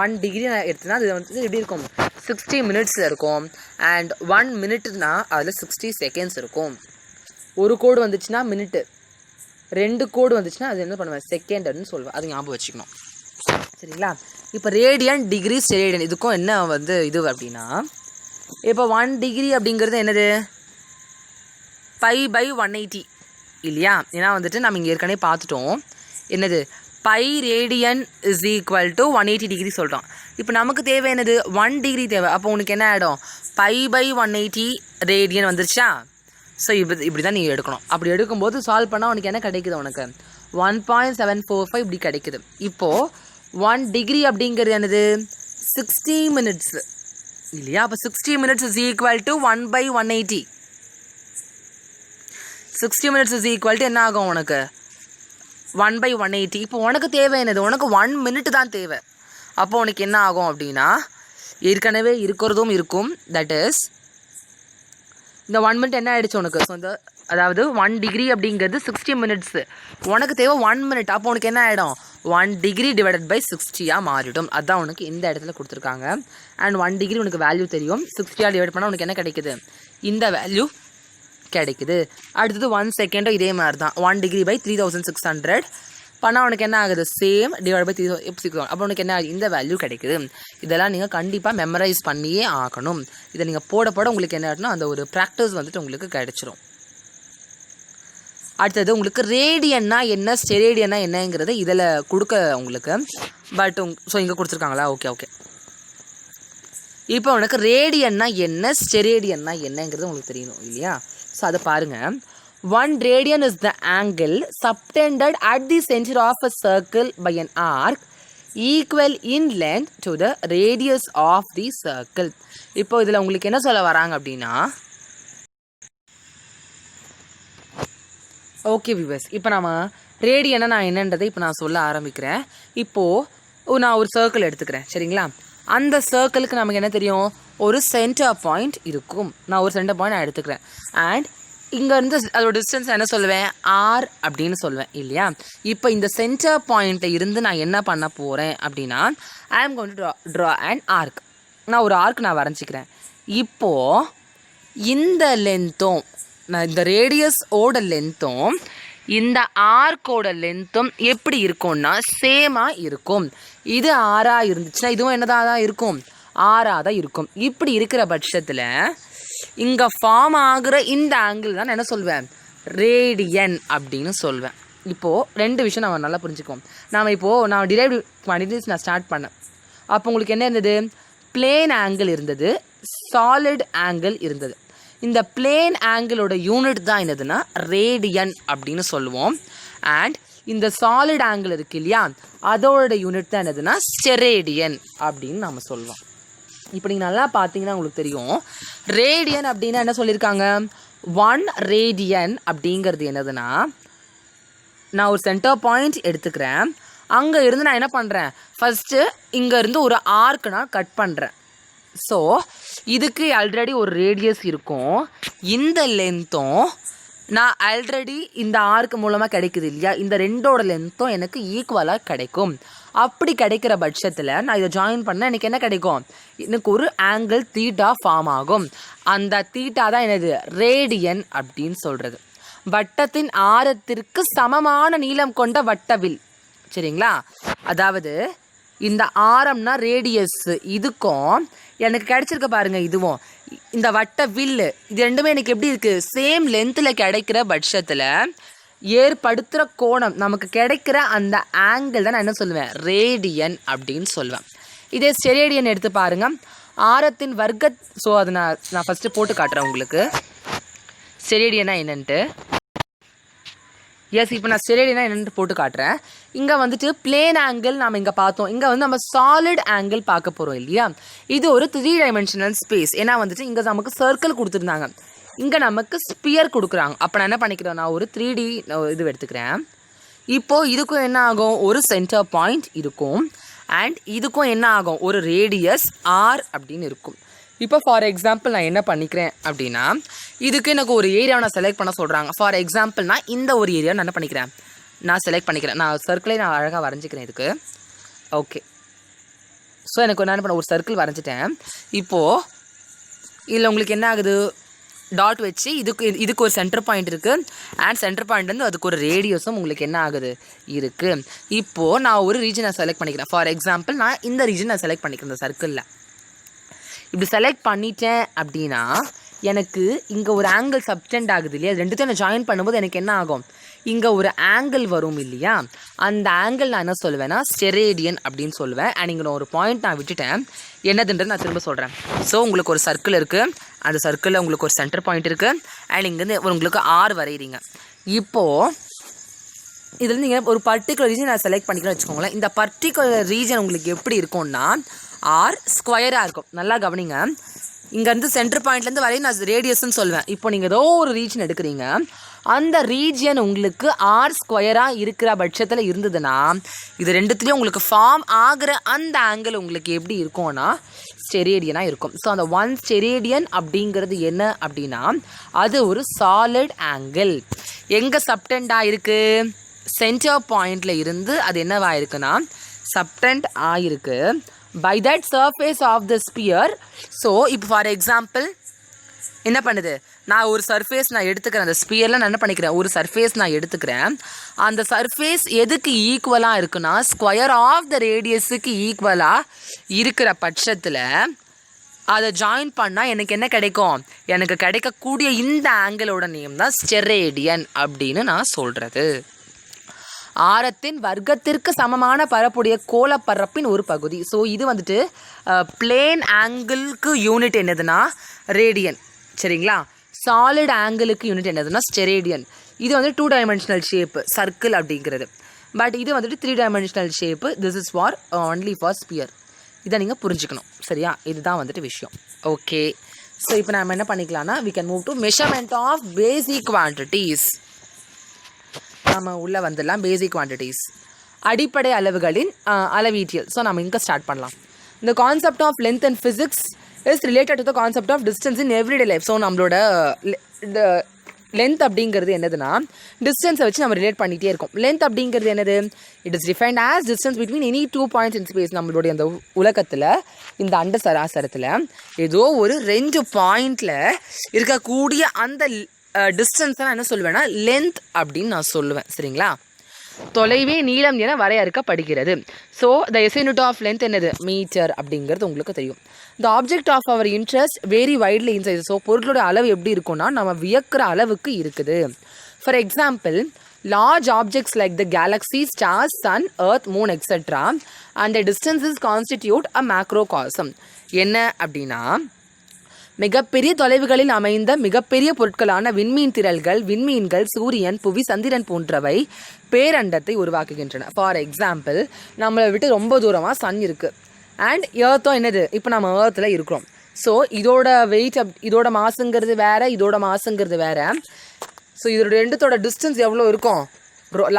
1 டிகிரி நான் எடுத்தேன்னா அது வந்து எப்படி இருக்கும் 60 மினிட்ஸில் இருக்கும். அண்ட் 1 மினிட்னா அதில் 60 செகண்ட்ஸ் இருக்கும். ஒரு கோடு வந்துச்சுன்னா மினிட்டு, 2 கோடு வந்துச்சுன்னா அது என்ன பண்ணுவேன் செகண்ட்னு சொல்லுவேன். அது ஞாபகம் வச்சுக்கணும். சரிங்களா? இப்போ ரேடியன் டிகிரி ஸ்டெரேடியன் இதுக்கும் என்ன வந்து இது அப்படின்னா இப்போ 1 டிகிரி அப்படிங்கிறது என்னது π/180 இல்லையா? ஏன்னா வந்துட்டு நம்ம இங்கே ஏற்கனவே பார்த்துட்டோம். என்னது π radian is equal to 180 degree சொல்கிறோம். இப்போ நமக்கு தேவை என்னது 1 டிகிரி தேவை. அப்போ உனக்கு என்ன ஆகிடும் π/180 ரேடியன் வந்துருச்சா? ஸோ இப்படி தான் நீங்கள் எடுக்கணும். அப்படி எடுக்கும்போது சால்வ் பண்ணால் உனக்கு என்ன கிடைக்குது உனக்கு 1.745 இப்படி கிடைக்குது. இப்போது 1 டிகிரி அப்படிங்கிறது என்னது 60 மினிட்ஸ் இல்லையா? அப்போ 60 minutes is equal to 1/180. 60 minutes is equal to என்ன ஆகும் உனக்கு 1/180. இப்போ உனக்கு தேவை என்னது உனக்கு 1 மினிட் தான் தேவை. அப்போ உனக்கு என்ன ஆகும் அப்படின்னா ஏற்கனவே இருக்கிறதும் இருக்கும். தட் இஸ் இந்த 1 மினிட் என்ன ஆகிடுச்சு உனக்கு. ஸோ இந்த அதாவது 1 டிகிரி அப்படிங்கிறது 60 மினிட்ஸு, உனக்கு தேவை 1 மினிட். அப்போ உனக்கு என்ன ஆகிடும் 1 டிகிரி டிவைடட் பை 60 மாறிடும். அதுதான் உனக்கு இந்த இடத்துல கொடுத்துருக்காங்க. அண்ட் 1 டிகிரி உனக்கு வேல்யூ தெரியும். 60 டிவைட் பண்ணால் உனக்கு என்ன கிடைக்குது இந்த வேல்யூ கிடைக்குது. அடுத்தது 1 செகண்டும் இதே மாதிரி தான் 1 டிகிரி பை 3600 பண்ணால் உனக்கு என்ன ஆகுது சேம் டிவைட் பை 3600. அப்போ உனக்கு என்ன ஆகுது இந்த வேல்யூ கிடைக்குது. இதெல்லாம் நீங்கள் கண்டிப்பாக மெமரைஸ் பண்ணியே ஆகணும். இதை நீங்கள் போட உங்களுக்கு என்ன ஆகுதுன்னா அந்த ஒரு ப்ராக்டிஸ் வந்துட்டு உங்களுக்கு கிடைச்சிரும். அடுத்தது உங்களுக்கு ரேடியன்னா என்ன ஸ்டெரேடியன்னா என்னங்கிறது இதில் கொடுக்க உங்களுக்கு பட் ஸோ இங்கே கொடுத்துருக்காங்களா? ஓகே. இப்போ உனக்கு ரேடியன்னா என்ன ஸ்டெரேடியன்னா என்னங்கிறது உங்களுக்கு தெரியணும் இல்லையா? ஸோ அதை பாருங்கள். 1 radian is the angle subtended at the center of a circle by an arc equal in length to the radius of the circle. இப்போ இதில் உங்களுக்கு என்ன சொல்ல வராங்க அப்படின்னா ஓகே வியூவர்ஸ், இப்போ நம்ம ரேடியனை நான் என்னன்றதை இப்போ நான் சொல்ல ஆரம்பிக்கிறேன். இப்போது நான் ஒரு சர்க்கிள் எடுத்துக்கிறேன். சரிங்களா? அந்த சர்க்கிளுக்கு நமக்கு என்ன தெரியும் ஒரு சென்டர் பாயிண்ட் இருக்கும். நான் ஒரு சென்டர் பாயிண்ட் நான் எடுத்துக்கிறேன். அண்ட் இங்கேருந்து அதோட டிஸ்டன்ஸ் என்ன சொல்லுவேன் R அப்படின்னு சொல்லுவேன் இல்லையா? இப்போ இந்த சென்டர் பாயிண்ட்டில் இருந்து நான் என்ன பண்ண போகிறேன் அப்படின்னா I am going to draw and arc. நான் ஒரு ஆர்க் நான் வரைஞ்சிக்கிறேன். இப்போது இந்த லென்த்தும் நான் இந்த ரேடியஸோட லென்த்தும் இந்த ஆர்க்கோட லென்த்தும் எப்படி இருக்கும்னா சேமாக இருக்கும். இது ஆறாக இருந்துச்சுன்னா இதுவும் என்னதான் தான் இருக்கும் ஆறாக தான் இருக்கும். இப்படி இருக்கிற பட்சத்தில் இங்கே ஃபார்ம் ஆகிற இந்த ஆங்கிள் தான் நான் என்ன சொல்வேன் ரேடியன் அப்படின்னு சொல்வேன். இப்போது 2 விஷயம் நம்ம நல்லா புரிஞ்சுக்குவோம். நான் டிரைவ்டு குவான்டிட்டிஸ் நான் ஸ்டார்ட் பண்ணேன். அப்போ உங்களுக்கு என்ன இருந்தது பிளேன் ஆங்கிள் இருந்தது, சாலிட் ஆங்கிள் இருந்தது. இந்த பிளேன் ஆங்கிளோட யூனிட் தான் என்னதுன்னா ரேடியன் அப்படின்னு சொல்லுவோம். அண்ட் இந்த சாலிட் ஆங்கிள் இருக்கு இல்லையா, அதோட யூனிட் தான் என்னதுன்னா ஸ்டெரேடியன் அப்படின்னு நம்ம சொல்லுவோம். இப்போ நீங்கள் நல்லா பார்த்தீங்கன்னா உங்களுக்கு தெரியும், ரேடியன் அப்படின்னா என்ன சொல்லியிருக்காங்க, 1 ரேடியன் அப்படிங்கிறது என்னதுன்னா, நான் ஒரு சென்டர் பாயிண்ட் எடுத்துக்கிறேன், அங்கே இருந்து நான் என்ன பண்ணுறேன், ஃபஸ்ட்டு இங்கேருந்து ஒரு ஆர்க்கு நான் கட் பண்ணுறேன். ஸோ இதுக்கு ஆல்ரெடி ஒரு ரேடியஸ் இருக்கும், இந்த லென்த்தும் நான் ஆல்ரெடி இந்த ஆர்க்கு மூலமாக கிடைக்குது இல்லையா, இந்த ரெண்டோட லென்த்தும் எனக்கு ஈக்குவலாக கிடைக்கும். அப்படி கிடைக்கிற பட்சத்தில் நான் இதை ஜாயின் பண்ணால் எனக்கு என்ன கிடைக்கும், எனக்கு ஒரு ஆங்கிள் தீட்டா ஃபார்ம் ஆகும். அந்த தீட்டா தான் என்னது ரேடியன் அப்படின்னு சொல்கிறது. வட்டத்தின் ஆரத்திற்கு சமமான நீளம் கொண்ட வட்டவில், சரிங்களா? அதாவது இந்த ஆரம்னா ரேடியஸ், இதுக்கும் எனக்கு கிடைச்சிருக்க பாருங்க, இதுவும் இந்த வட்ட வில்லு, இது ரெண்டுமே எனக்கு எப்படி இருக்குது, சேம் லென்த்தில் கிடைக்கிற பட்சத்தில் ஏற்படுத்துகிற கோணம், நமக்கு கிடைக்கிற அந்த ஆங்கிள் தான் நான் என்ன சொல்லுவேன், ரேடியன் அப்படின்னு சொல்லுவேன். இதே ஸ்டெரேடியன் எடுத்து பாருங்கள், ஆரத்தின் வர்க்க, ஸோ அதை நான் ஃபஸ்ட்டு போட்டு காட்டுறேன் உங்களுக்கு ஸ்டெரேடியனா என்னன்ட்டு. எஸ், இப்போ நான் ஸ்டெரேடியனா என்னென்னு போட்டு காட்டுறேன். இங்கே வந்துட்டு பிளேன் ஆங்கிள் நாம் இங்கே பார்த்தோம், இங்கே வந்து நம்ம சாலிட் ஆங்கிள் பார்க்க போகிறோம் இல்லையா. இது ஒரு 3 டைமென்ஷனல் ஸ்பேஸ். ஏன்னா வந்துட்டு இங்கே நமக்கு சர்க்கிள் கொடுத்துருந்தாங்க, இங்கே நமக்கு ஸ்பியர் கொடுக்குறாங்க. அப்போ நான் என்ன பண்ணிக்கிறேன், நான் ஒரு 3D இது எடுத்துக்கிறேன். இப்போது இதுக்கும் என்ன ஆகும், ஒரு சென்டர் பாயிண்ட் இருக்கும், அண்ட் இதுக்கும் என்ன ஆகும், ஒரு ரேடியஸ் ஆர் அப்படின்னு இருக்கும். இப்போ ஃபார் எக்ஸாம்பிள் நான் என்ன பண்ணிக்கிறேன் அப்படின்னா, இதுக்கு எனக்கு ஒரு ஏரியாவை நான் செலக்ட் பண்ண சொல்கிறாங்க. ஃபார் எக்ஸாம்பிள் நான் இந்த ஒரு ஏரியா நான் என்ன பண்ணிக்கிறேன், நான் செலக்ட் பண்ணிக்கிறேன். நான் சர்க்கிளே நான் அழகாக வரைஞ்சிக்கிறேன் இதுக்கு. ஓகே, ஸோ எனக்கு என்ன பண்ண, ஒரு சர்க்கிள் வரைஞ்சிட்டேன். இப்போது இதில் உங்களுக்கு என்ன ஆகுது, டாட் வச்சு இதுக்கு ஒரு சென்டர் பாயிண்ட் இருக்குது, அண்ட் சென்டர் பாயிண்ட்லேருந்து அதுக்கு ஒரு ரேடியஸும் உங்களுக்கு என்ன ஆகுது இருக்குது. இப்போது நான் ஒரு ரீஜனை செலக்ட் பண்ணிக்கிறேன். ஃபார் எக்ஸாம்பிள் நான் இந்த ரீஜன் நான் செலக்ட் பண்ணிக்கிறேன். இந்த சர்க்கிளில் இப்படி செலக்ட் பண்ணிட்டேன் அப்படின்னா எனக்கு இங்கே ஒரு ஆங்கிள் சப்டெண்ட் ஆகுது இல்லையா, அது ரெண்டுத்தையும் நான் ஜாயின் பண்ணும்போது எனக்கு என்ன ஆகும், இங்கே ஒரு ஆங்கிள் வரும் இல்லையா, அந்த ஆங்கிள் நான் என்ன சொல்லுவேன்னா ஸ்டெரேடியன் அப்படின்னு சொல்லுவேன். அண்ட் இங்கே ஒரு பாயிண்ட் நான் விட்டுட்டேன், என்னதுன்றது நான் திரும்ப சொல்கிறேன். ஸோ உங்களுக்கு ஒரு சர்க்கிள் இருக்குது, அந்த சர்க்கிளில் உங்களுக்கு ஒரு சென்டர் பாயிண்ட் இருக்குது, அண்ட் இங்கேருந்து உங்களுக்கு ஆர் வரைகிறீங்க. இப்போது இதில் நீங்கள் ஒரு பர்டிகுலர் ரீஜன் நான் செலக்ட் பண்ணிக்கிறேன்னு வச்சுக்கோங்களேன். இந்த பர்டிகுலர் ரீஜன் உங்களுக்கு எப்படி இருக்கும்னா ஆர் ஸ்கொயராக இருக்கும். நல்லா கவனிங்க, இங்கேருந்து சென்டர் பாயிண்ட்லேருந்து வரையும் நான் ரேடியஸ்ன்னு சொல்லுவேன். இப்போ நீங்கள் ஏதோ ஒரு ரீஜன் எடுக்கிறீங்க, அந்த ரீஜியன் உங்களுக்கு ஆர் ஸ்கொயராக இருக்கிற பட்சத்தில் இருந்ததுன்னா இது ரெண்டுத்துலேயும் உங்களுக்கு ஃபார்ம் ஆகிற அந்த ஆங்கிள் உங்களுக்கு எப்படி இருக்கும்னா ஸ்டெரேடியனாக இருக்கும். ஸோ அந்த 1 ஸ்டெரேடியன் அப்படிங்கிறது என்ன அப்படின்னா அது ஒரு சாலிட் ஆங்கிள். எங்கே சப்டெண்டாக இருக்குது, சென்டர் பாயிண்டில் இருந்து அது என்னவாக இருக்குன்னா சப்டெண்ட் ஆகிருக்கு by that surface of the sphere. So இப்போ ஃபார் எக்ஸாம்பிள் என்ன பண்ணுது, நான் ஒரு சர்ஃபேஸ் நான் எடுத்துக்கிறேன், அந்த ஸ்பியரில் நான் என்ன பண்ணிக்கிறேன், ஒரு சர்ஃபேஸ் நான் எடுத்துக்கிறேன். அந்த சர்ஃபேஸ் எதுக்கு ஈக்குவலாக இருக்குன்னா ஸ்கொயர் ஆஃப் த ரேடியஸுக்கு ஈக்குவலாக இருக்கிற பட்சத்தில் அதை ஜாயின் பண்ணால் எனக்கு என்ன கிடைக்கும், எனக்கு கிடைக்கக்கூடிய இந்த ஆங்கிளோட நேம் தான் ஸ்டெரேடியன் அப்படின்னு நான் சொல்கிறது. ஆரத்தின் வர்க்கத்திற்கு சமமான பரப்புடைய கோளப்பரப்பின் ஒரு பகுதி. ஸோ இது வந்துட்டு பிளேன் ஆங்கிளுக்கு யூனிட் என்னதுன்னா ரேடியன், சரிங்களா. சாலிட் ஆங்கிளுக்கு யூனிட் என்னதுன்னா ஸ்டெரேடியன். இது வந்து 2 டைமென்ஷனல் ஷேப்பு சர்க்கிள் அப்படிங்கிறது. பட் இது வந்துட்டு 3 dimensional shape. This is for only for sphere. இதை நீங்கள் புரிஞ்சுக்கணும், சரியா. இதுதான் வந்துட்டு விஷயம். ஓகே, ஸோ இப்போ நம்ம என்ன பண்ணிக்கலாம்னா we can move to measurement of basic quantities. நம்ம உள்ளே வந்துடலாம். பேசிக் குவான்டிட்டிஸ், அடிப்படை அளவுகளின் அளவீட்டியல். ஸோ நம்ம இங்கே ஸ்டார்ட் பண்ணலாம். இந்த concept of length and physics is related to the concept of distance in everyday life. So நம்மளோட லென்த் அப்படிங்கிறது என்னதுன்னா டிஸ்டன்ஸை வச்சு நம்ம ரிலேட் பண்ணிகிட்டே இருக்கோம். லென்த் அப்படிங்கிறது என்னது, it is defined as distance between any 2 points in space. நம்மளுடைய அந்த உலகத்தில் இந்த அண்ட சராசரத்தில் ஏதோ ஒரு 2 பாயிண்டில் இருக்கக்கூடிய அந்த டிஸ்டன்ஸ் நான் என்ன சொல்லுவேன்னா லென்த் அப்படின்னு நான் சொல்லுவேன், சரிங்களா. தொலைவே நீளம் என வரையறுக்கப்படுகிறது. So the SI unit of length என்னது, மீட்டர் அப்படிங்கிறது உங்களுக்கு தெரியும். The object of our interest very widely in size. So பொருட்களோட அளவு எப்படி இருக்கும்னா நம்ம வியக்கிற அளவுக்கு இருக்குது. For example large objects like the galaxy, stars, sun, earth, moon etcetera and the distances constitute a macrocosm. என்ன அப்படின்னா மிகப்பெரிய தொலைவுகளில் அமைந்த மிகப்பெரிய பொருட்களான விண்மீன் திரள்கள், விண்மீன்கள், சூரியன், புவி, சந்திரன் போன்றவை பேரண்டத்தை உருவாக்குகின்றன. ஃபார் எக்ஸாம்பிள், நம்மளை விட்டு ரொம்ப தூரமாக சன் இருக்குது அண்ட் ஏர்த்தோ என்னது, இப்போ நம்ம ஏர்த்தில் இருக்கிறோம். ஸோ இதோட வெயிட் இதோட மாசுங்கிறது வேறு, இதோட மாசுங்கிறது வேறு. ஸோ இதோட ரெண்டுத்தோட டிஸ்டன்ஸ் எவ்வளோ இருக்கும்,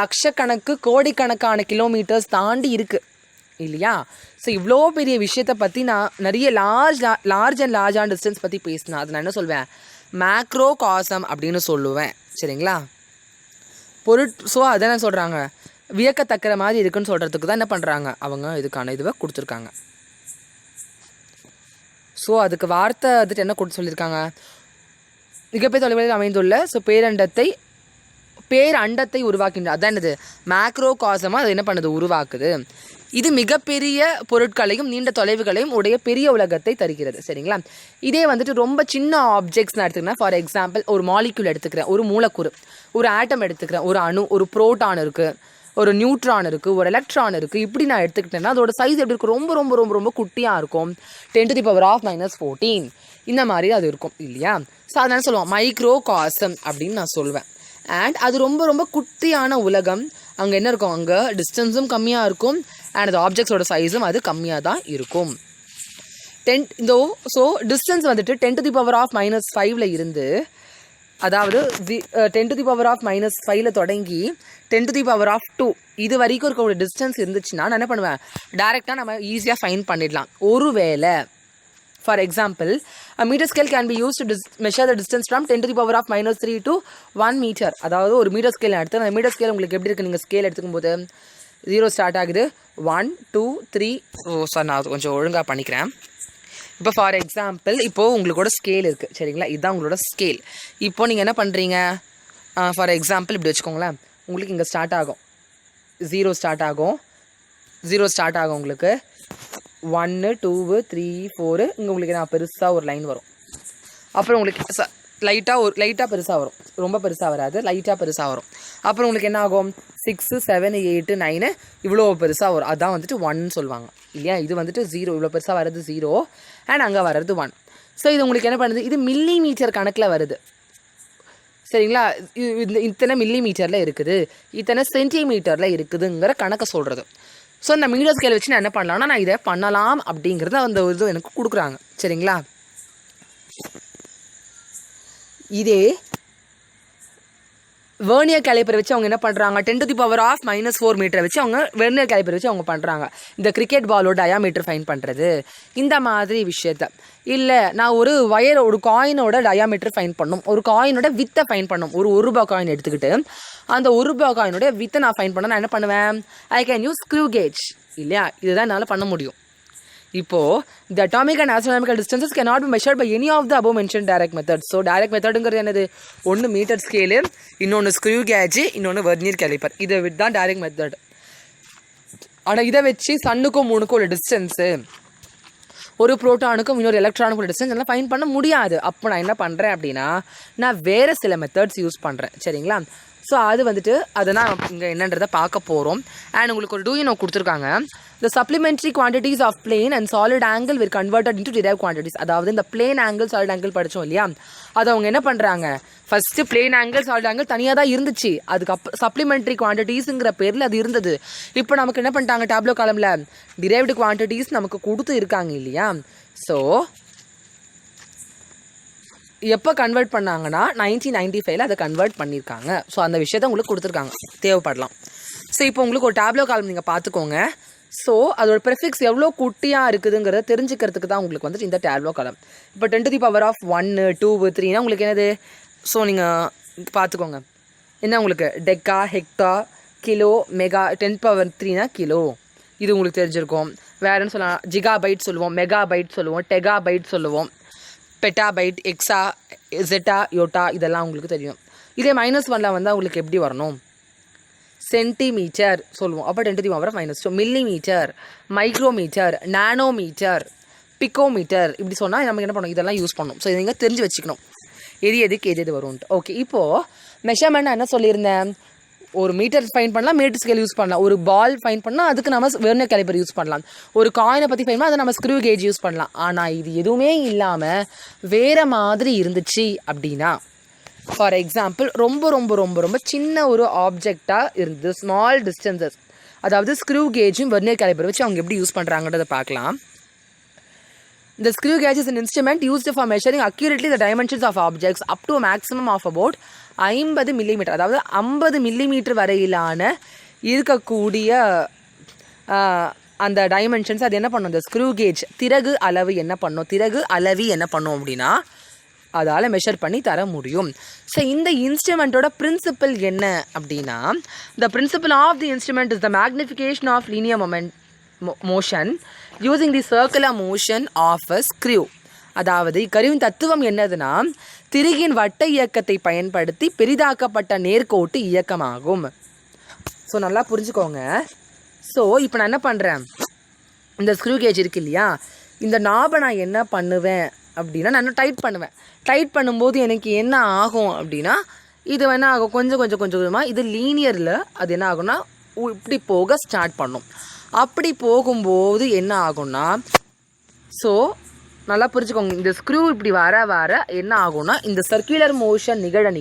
லட்சக்கணக்கு கோடிக்கணக்கான கிலோமீட்டர்ஸ் தாண்டி இருக்குது இல்லையா. ஸோ இவ்வளோ பெரிய விஷயத்தை பற்றி நான் நிறைய லார்ஜ் அண்ட் லார்ஜான டிஸ்டன்ஸ் பற்றி பேசினேன். அது நான் என்ன சொல்வேன், மேக்ரோ காசம் அப்படின்னு சொல்லுவேன். சரிங்களா. ஸோ அதை என்ன சொல்கிறாங்க, வியக்கத்தக்கிற மாதிரி இருக்குன்னு சொல்கிறதுக்கு தான் என்ன பண்ணுறாங்க அவங்க இதுக்கான இதுவை கொடுத்துருக்காங்க. ஸோ அதுக்கு வார்த்தை வந்துட்டு என்ன கொடுத்து சொல்லியிருக்காங்க, மிகப்பெரிய தொலைவில் அமைந்துள்ள பேரண்டத்தை உருவாக்கின்ற, அதான் என்னது மேக்ரோ காசமாக அது என்ன பண்ணுது, உருவாக்குது. இது மிகப்பெரிய பொருட்களையும் நீண்ட தொலைவுகளையும் உடைய பெரிய உலகத்தை தருகிறது. சரிங்களா. இதே வந்துட்டு ரொம்ப சின்ன ஆப்ஜெக்ட்ஸ் நான் எடுத்துக்கிறேன். ஃபார் எக்ஸாம்பிள், ஒரு மாலிக்யூல் எடுத்துக்கிறேன், ஒரு மூலக்கூறு, ஒரு ஆட்டம் எடுத்துக்கிறேன், ஒரு அணு, ஒரு புரோட்டான் இருக்குது, ஒரு நியூட்ரான் இருக்குது, ஒரு எலக்ட்ரான் இருக்குது. இப்படி நான் எடுத்துக்கிட்டேன்னா அதோட சைஸ் எப்படி இருக்கும், ரொம்ப ரொம்ப ரொம்ப ரொம்ப குட்டியாக இருக்கும். 10⁻⁻14 இந்த மாதிரி அது இருக்கும் இல்லையா. ஸோ அதனால சொல்லுவோம் மைக்ரோ காசம் அப்படின்னு நான் சொல்வேன். அண்ட் அது ரொம்ப ரொம்ப குட்டியான உலகம். அங்கே என்ன இருக்கும், அங்கே டிஸ்டன்ஸும் கம்மியாக இருக்கும் அண்ட் அந்த ஆப்ஜெக்ட்ஸோட சைஸும் அது கம்மியாக தான் இருக்கும். ஸோ டிஸ்டன்ஸ் வந்துட்டு 10⁻⁻5 இருந்து, அதாவது 10⁻⁻5 தொடங்கி 10⁻2 இது வரைக்கும் இருக்கக்கூடிய டிஸ்டன்ஸ் இருந்துச்சுன்னா நான் என்ன பண்ணுவேன், டேரெக்டாக நம்ம ஈஸியாக ஃபைண்ட் பண்ணிடலாம். ஒருவேளை for example, metre scale can be use to measure the distance from 10⁻³ to 1 metre. அதாவது ஒரு மீட்டர் ஸ்கேல் எடுத்து, அந்த மீட்டர் ஸ்கேல் உங்களுக்கு எப்படி இருக்குது, நீங்கள் ஸ்கேல் எடுத்துக்கும் போது 0 ஸ்டார்ட் ஆகுது, 1 2 3. சார் நான் அது கொஞ்சம் ஒழுங்காக பண்ணிக்கிறேன். இப்போ ஃபார் எக்ஸாம்பிள், இப்போது உங்களுக்கோட ஸ்கேல் இருக்குது. சரிங்களா. இதுதான் உங்களோட ஸ்கேல். இப்போது நீங்கள் என்ன பண்ணுறீங்க, ஃபார் எக்ஸாம்பிள் இப்படி வச்சுக்கோங்களேன். உங்களுக்கு இங்கே ஸ்டார்ட் ஆகும் 0 ஸ்டார்ட் ஆகும், 0 ஸ்டார்ட் ஆகும் உங்களுக்கு 1 2 3 4. இங்கே உங்களுக்கு நான் பெருசாக ஒரு லைன் வரும். அப்புறம் உங்களுக்கு லைட்டாக பெருசாக வரும், ரொம்ப பெருசாக வராது, லைட்டாக பெருசாக வரும். அப்புறம் உங்களுக்கு என்ன ஆகும், 6 7 8 9 இவ்வளோ பெருசாக வரும். அதான் வந்துட்டு 1 சொல்லுவாங்க இல்லையா. இது வந்துட்டு 0, இவ்வளோ பெருசாக வர்றது 0 அண்ட் அங்கே வர்றது 1. ஸோ இது உங்களுக்கு என்ன பண்ணுது, இது மில்லி மீட்டர் கணக்கில் வருது. சரிங்களா. இத்தனை மில்லி மீட்டரில் இருக்குது, இத்தனை சென்டிமீட்டரில் இருக்குதுங்கிற கணக்கை சொல்கிறது. ஸோ இந்த மீட்டர் ஸ்கேல் வச்சு நான் என்ன பண்ணலாம்னா, நான் இதை பண்ணலாம் அப்படிங்கிறது அந்த இது எனக்கு கொடுக்குறாங்க. சரிங்களா. இதே வெர்னியர் கேலிப்பர் வச்சு அவங்க என்ன பண்ணுறாங்க, 10⁻⁻4 மீட்டரை வச்சு அவங்க வெர்னியர் கேலிப்பர் வச்சு அவங்க பண்ணுறாங்க இந்த கிரிக்கெட் பாலோட டயாமீட்டர் ஃபைன் பண்ணுறது, இந்த மாதிரி விஷயத்த. இல்லை நான் ஒரு காயினோட டயாமீட்டர் ஃபைன் பண்ணும், ஒரு காயினோட வித்தை ஃபைன் பண்ணும். ஒரு ரூபா காயின் எடுத்துக்கிட்டு அந்த ரூபா காயினோட வித்தை நான் ஃபைன் பண்ண நான் என்ன பண்ணுவேன், I can use screw gauge இல்லையா. இதுதான் என்னால் பண்ண முடியும். இப்போது the atomic and astronomical distances cannot be measured by any of the above mentioned direct methods. So direct மெத்தடுங்கிறது என்னது, ஒன்று மீட்டர் ஸ்கேலு, இன்னொன்று ஸ்க்ரூ கேஜ், இன்னொன்று வெர்னியர் கேலிப்பர். இதை விட்டு தான் டைரக்ட் மெத்தட். ஆனால் இதை வச்சு சன்னுக்கும் மூணுக்கும் உள்ள டிஸ்டன்ஸு, ஒரு ப்ரோட்டானுக்கும் இன்னொரு எலக்ட்ரானுக்கும் உள்ள டிஸ்டன்ஸ் எல்லாம் ஃபைன் பண்ண முடியாது. அப்போ நான் என்ன பண்ணுறேன் அப்படின்னா, நான் வேறு சில மெத்தட்ஸ் யூஸ் பண்ணுறேன். சரிங்களா. ஸோ அது வந்துட்டு அதை நான் இங்கே என்னன்றதை பார்க்க போகிறோம். அண்ட் உங்களுக்கு ஒரு டூ கொடுத்துருக்காங்க. The supplementary quantities of plane and solid angle were converted into derived quantities. அதாவது இந்த plane angle solid angle படித்தோம் இல்லையா, அது அவங்க என்ன பண்ணுறாங்க, first plane angle solid angle தனியாக தான் இருந்துச்சு, அதுக்கு சப்ளிமெண்ட்ரி குவான்டிட்டிஸுங்கிற பேரில் அது இருந்தது. இப்போ நமக்கு என்ன பண்ணிட்டாங்க, டேப்லோ காலமில் டிரைவ்டு குவான்டிட்டிஸ் நமக்கு கொடுத்து இருக்காங்க இல்லையா. ஸோ எப்போ கன்வெர்ட் பண்ணாங்கன்னா 1995 அதை கன்வெர்ட் பண்ணியிருக்காங்க. ஸோ அந்த விஷயத்த உங்களுக்கு கொடுத்துருக்காங்க, தேவைப்படலாம். ஸோ இப்போ உங்களுக்கு ஒரு டேப்லோ காலம் நீங்கள் பார்த்துக்கோங்க. ஸோ அதோட ப்ரிஃபிக்ஸ் எவ்வளோ குட்டியாக இருக்குதுங்கிறத தெரிஞ்சுக்கிறதுக்கு தான் உங்களுக்கு வந்துட்டு இந்த டேப்லோ காலம். இப்போ 10⁻1 2 3னா உங்களுக்கு என்னது, ஸோ நீங்கள் பார்த்துக்கோங்க என்ன உங்களுக்கு டெக்கா, ஹெக்டா, கிலோ, மெகா. 10⁻3னா கிலோ, இது உங்களுக்கு தெரிஞ்சிருக்கும். வேறுன்னு சொல்லலாம், ஜிகாபைட் சொல்லுவோம், மெகாபைட் சொல்லுவோம், டெகாபைட் சொல்லுவோம், பெட்டாபைட், எக்ஸா, ஜெட்டா, யோட்டா, இதெல்லாம் உங்களுக்கு தெரியும். இதே -1 வந்தால் உங்களுக்கு எப்படி வரணும், சென்டிமீட்டர் சொல்லுவோம். அப்போ 10⁻⁻2 மில்லிமீட்டர், மைக்ரோமீட்டர், நானோமீட்டர், பிக்கோமீட்டர், இப்படி சொன்னால் நம்ம என்ன பண்ணணும், இதெல்லாம் யூஸ் பண்ணணும். ஸோ இதை நீங்கள் தெரிஞ்சு வச்சுக்கணும் எதுக்கு எது வரும்ன்ட்டு. ஓகே, இப்போது மெஷர்மெண்ட் என்ன சொல்லியிருந்தேன், ஒரு மீட்டர் ஃபைன் பண்ணலாம், மீட்டர் ஸ்கேல் யூஸ் பண்ணலாம். ஒரு பால் ஃபைன் பண்ணால் அதுக்கு நம்ம வெர்னியர் கேலிப்பர் யூஸ் பண்ணலாம். ஒரு காயினை பற்றி ஃபைன் பண்ணால் அதை நம்ம ஸ்க்ரூ கேஜ் யூஸ் பண்ணலாம். ஆனால் இது எதுவுமே இல்லாமல் வேறு மாதிரி இருந்துச்சு அப்படின்னா, ஃபார் எக்ஸாம்பிள் ரொம்ப ரொம்ப ரொம்ப ரொம்ப சின்ன ஒரு ஆப்ஜெக்டாக இருந்தது, ஸ்மால் டிஸ்டன்சஸ், அதாவது ஸ்க்ரூ கேஜும் வெர்னியர் கேலிப்பர் வச்சு அவங்க எப்படி யூஸ் பண்ணுறாங்கன்றதை பார்க்கலாம். The screw gauge is an instrument used for measuring accurately the dimensions of objects up to a maximum of about 50 mm. அதாவது 50 மில்லிமீட்டர் வரையிலான இருக்கக்கூடிய அந்த டைமென்ஷன்ஸ் அது என்ன பண்ணும், இந்த ஸ்க்ரூ கேஜ் திருகு அளவு என்ன பண்ணும், திருகு அளவி என்ன பண்ணும் அப்படின்னா அதால் மெஷர் பண்ணி தர முடியும். ஸோ இந்த இன்ஸ்ட்ருமெண்ட்டோட பிரின்சிபல் என்ன அப்படின்னா, the principle of the instrument is the magnification of linear motion using the circular motion of a screw. அதாவது இக்கருவின் தத்துவம் என்னதுன்னா, திருகின் வட்ட இயக்கத்தை பயன்படுத்தி பெரிதாக்கப்பட்ட நேர்கோட்டு இயக்கமாகும். ஸோ நல்லா புரிஞ்சுக்கோங்க. ஸோ இப்போ நான் என்ன பண்ணுறேன், இந்த ஸ்க்ரூ கேஜ் இருக்கு இல்லையா, இந்த நாபை நான் என்ன பண்ணுவேன் அப்படின்னா நான் டைட் பண்ணுவேன். டைட் பண்ணும்போது எனக்கு என்ன ஆகும் அப்படின்னா, இது என்ன ஆகும், கொஞ்சம் கொஞ்சமாக இது லீனியரில் அது என்ன ஆகும்னா இப்படி போக ஸ்டார்ட் பண்ணும். அப்படி போகும்போது என்ன ஆகும்னா, ஸோ நல்லா புரிஞ்சுக்கோங்க, இந்த ஸ்க்ரூ இப்படி வர என்ன ஆகும்னா, இந்த சர்க்குலர் மோஷன் நிகழ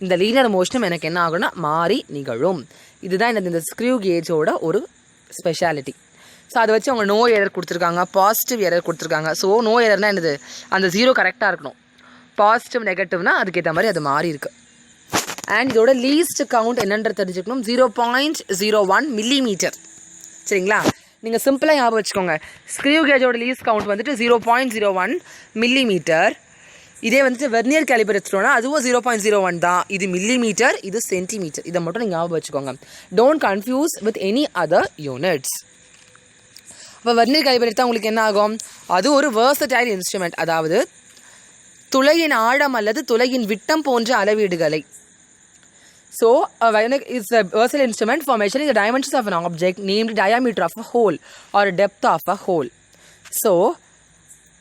இந்த லீனியர் மோஷனும் எனக்கு என்ன ஆகும்னா மாறி நிகழும். இதுதான் இந்த ஸ்க்ரூ கேஜோட ஒரு ஸ்பெஷாலிட்டி. ஸோ அதை வச்சு அவங்க நோ எரர் கொடுத்துருக்காங்க, பாசிட்டிவ் எரர் கொடுத்துருக்காங்க. ஸோ நோ எரர்னால் என்னது, அந்த 0 கரெக்டாக இருக்கணும். பாசிட்டிவ் நெகட்டிவ்னா அதுக்கேற்ற மாதிரி அது மாறி இருக்குது. அண்ட் இதோட லீஸ்ட் கவுண்ட் என்னன்றது தெரிஞ்சுக்கணும், 0.01 மில்லிமீட்டர். சரிங்களா, நீங்கள் சிம்பிளாக ஞாபகம் வச்சுக்கோங்க, ஸ்க்ரூ கேஜோட லீஸ்ட் கவுண்ட் வந்துட்டு 0.01 மில்லிமீட்டர். இதே வந்துட்டு வெர்னியர் கேலிபர் எடுத்துட்டோம்னா அதுவும் 0.01 தான். இது மில்லிமீட்டர், இது சென்டிமீட்டர். இதை மட்டும் நீங்கள் ஞாபகம் வச்சுக்கோங்க. Don't confuse with any other units. இப்போ வெர்னியர் கேலிபர் எடுத்தால் உங்களுக்கு என்ன ஆகும், அது ஒரு வெர்சடைல் இன்ஸ்ட்ருமெண்ட், அதாவது துளையின் ஆழம் அல்லது துளையின் விட்டம் போன்ற அளவீடுகளை. So, it's a versatile instrument for measuring the dimensions of an object, named diameter of a hole or depth of a hole. So,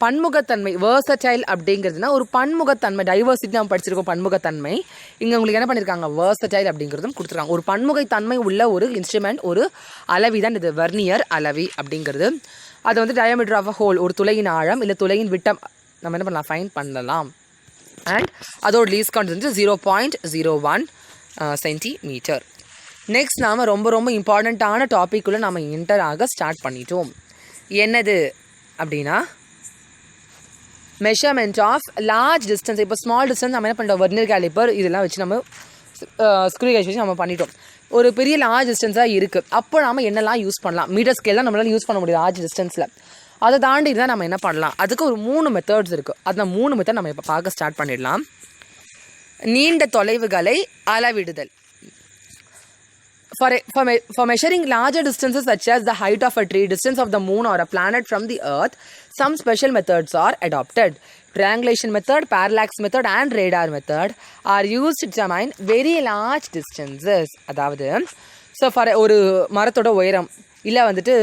பன்முகத்தன்மை versatile அப்படிங்கிறதுனா ஒரு பன்முகத்தன்மை, டைவர்சிட்டி நம்ம படிச்சிருக்கோம். பன்முகத்தன்மை இங்கே உங்களுக்கு என்ன பண்ணியிருக்காங்க, versatile அப்படிங்கிறதும் கொடுத்துருக்காங்க. ஒரு பன்முகத்தன்மை உள்ள ஒரு இன்ஸ்ட்ருமெண்ட், ஒரு அளவி தான் இது வெர்னியர் அளவி அப்படிங்கிறது. அது வந்து டயாமீட்டர் ஆஃப் அ ஹோல், ஒரு துளையின் ஆழம் இல்லை துளையின் விட்டம் நம்ம என்ன பண்ணலாம், ஃபைன் பண்ணலாம். அண்ட் அதோட லீஸ்ட் கவுண்ட் வந்து 0.01 சென்டிமீட்டர். நெக்ஸ்ட் நாம் ரொம்ப ரொம்ப இம்பார்ட்டண்ட்டான டாப்பிக்குள்ளே நம்ம என்டர் ஆக ஸ்டார்ட் பண்ணிட்டோம். என்னது அப்படின்னா, மெஷர்மெண்ட் ஆஃப் லார்ஜ் டிஸ்டன்ஸ். இப்போ ஸ்மால் டிஸ்டன்ஸ் நம்ம என்ன பண்ணுறோம், வெர்னியர் கேலிப்பர் இதெல்லாம் வச்சு நம்ம ஸ்க்ரூ கேஜ் வச்சு நம்ம பண்ணிட்டோம். ஒரு பெரிய லார்ஜ் டிஸ்டன்ஸாக இருக்குது, அப்போ நம்ம என்னெல்லாம் யூஸ் பண்ணலாம், மீட்டர் ஸ்கேல் தான் நம்மளால் யூஸ் பண்ண முடியும் லார்ஜ் டிஸ்டன்ஸில். அதை தாண்டி தான் நம்ம என்ன பண்ணலாம், அதுக்கு ஒரு 3 மெத்தட்ஸ் இருக்குது. அந்த 3 மெத்தட் நம்ம இப்போ பார்க்க ஸ்டார்ட் பண்ணிடலாம். நீண்ட தொலைவுகளை அளவிடுதல். For measuring larger distances such as the height of a tree, distance of the moon or a planet from the earth, some special methods are adopted. Triangulation method, parallax method and radar method are used to determine very large distances. அதாவது so for ஒரு மரத்தோட உயரம் இல்லை வந்துட்டு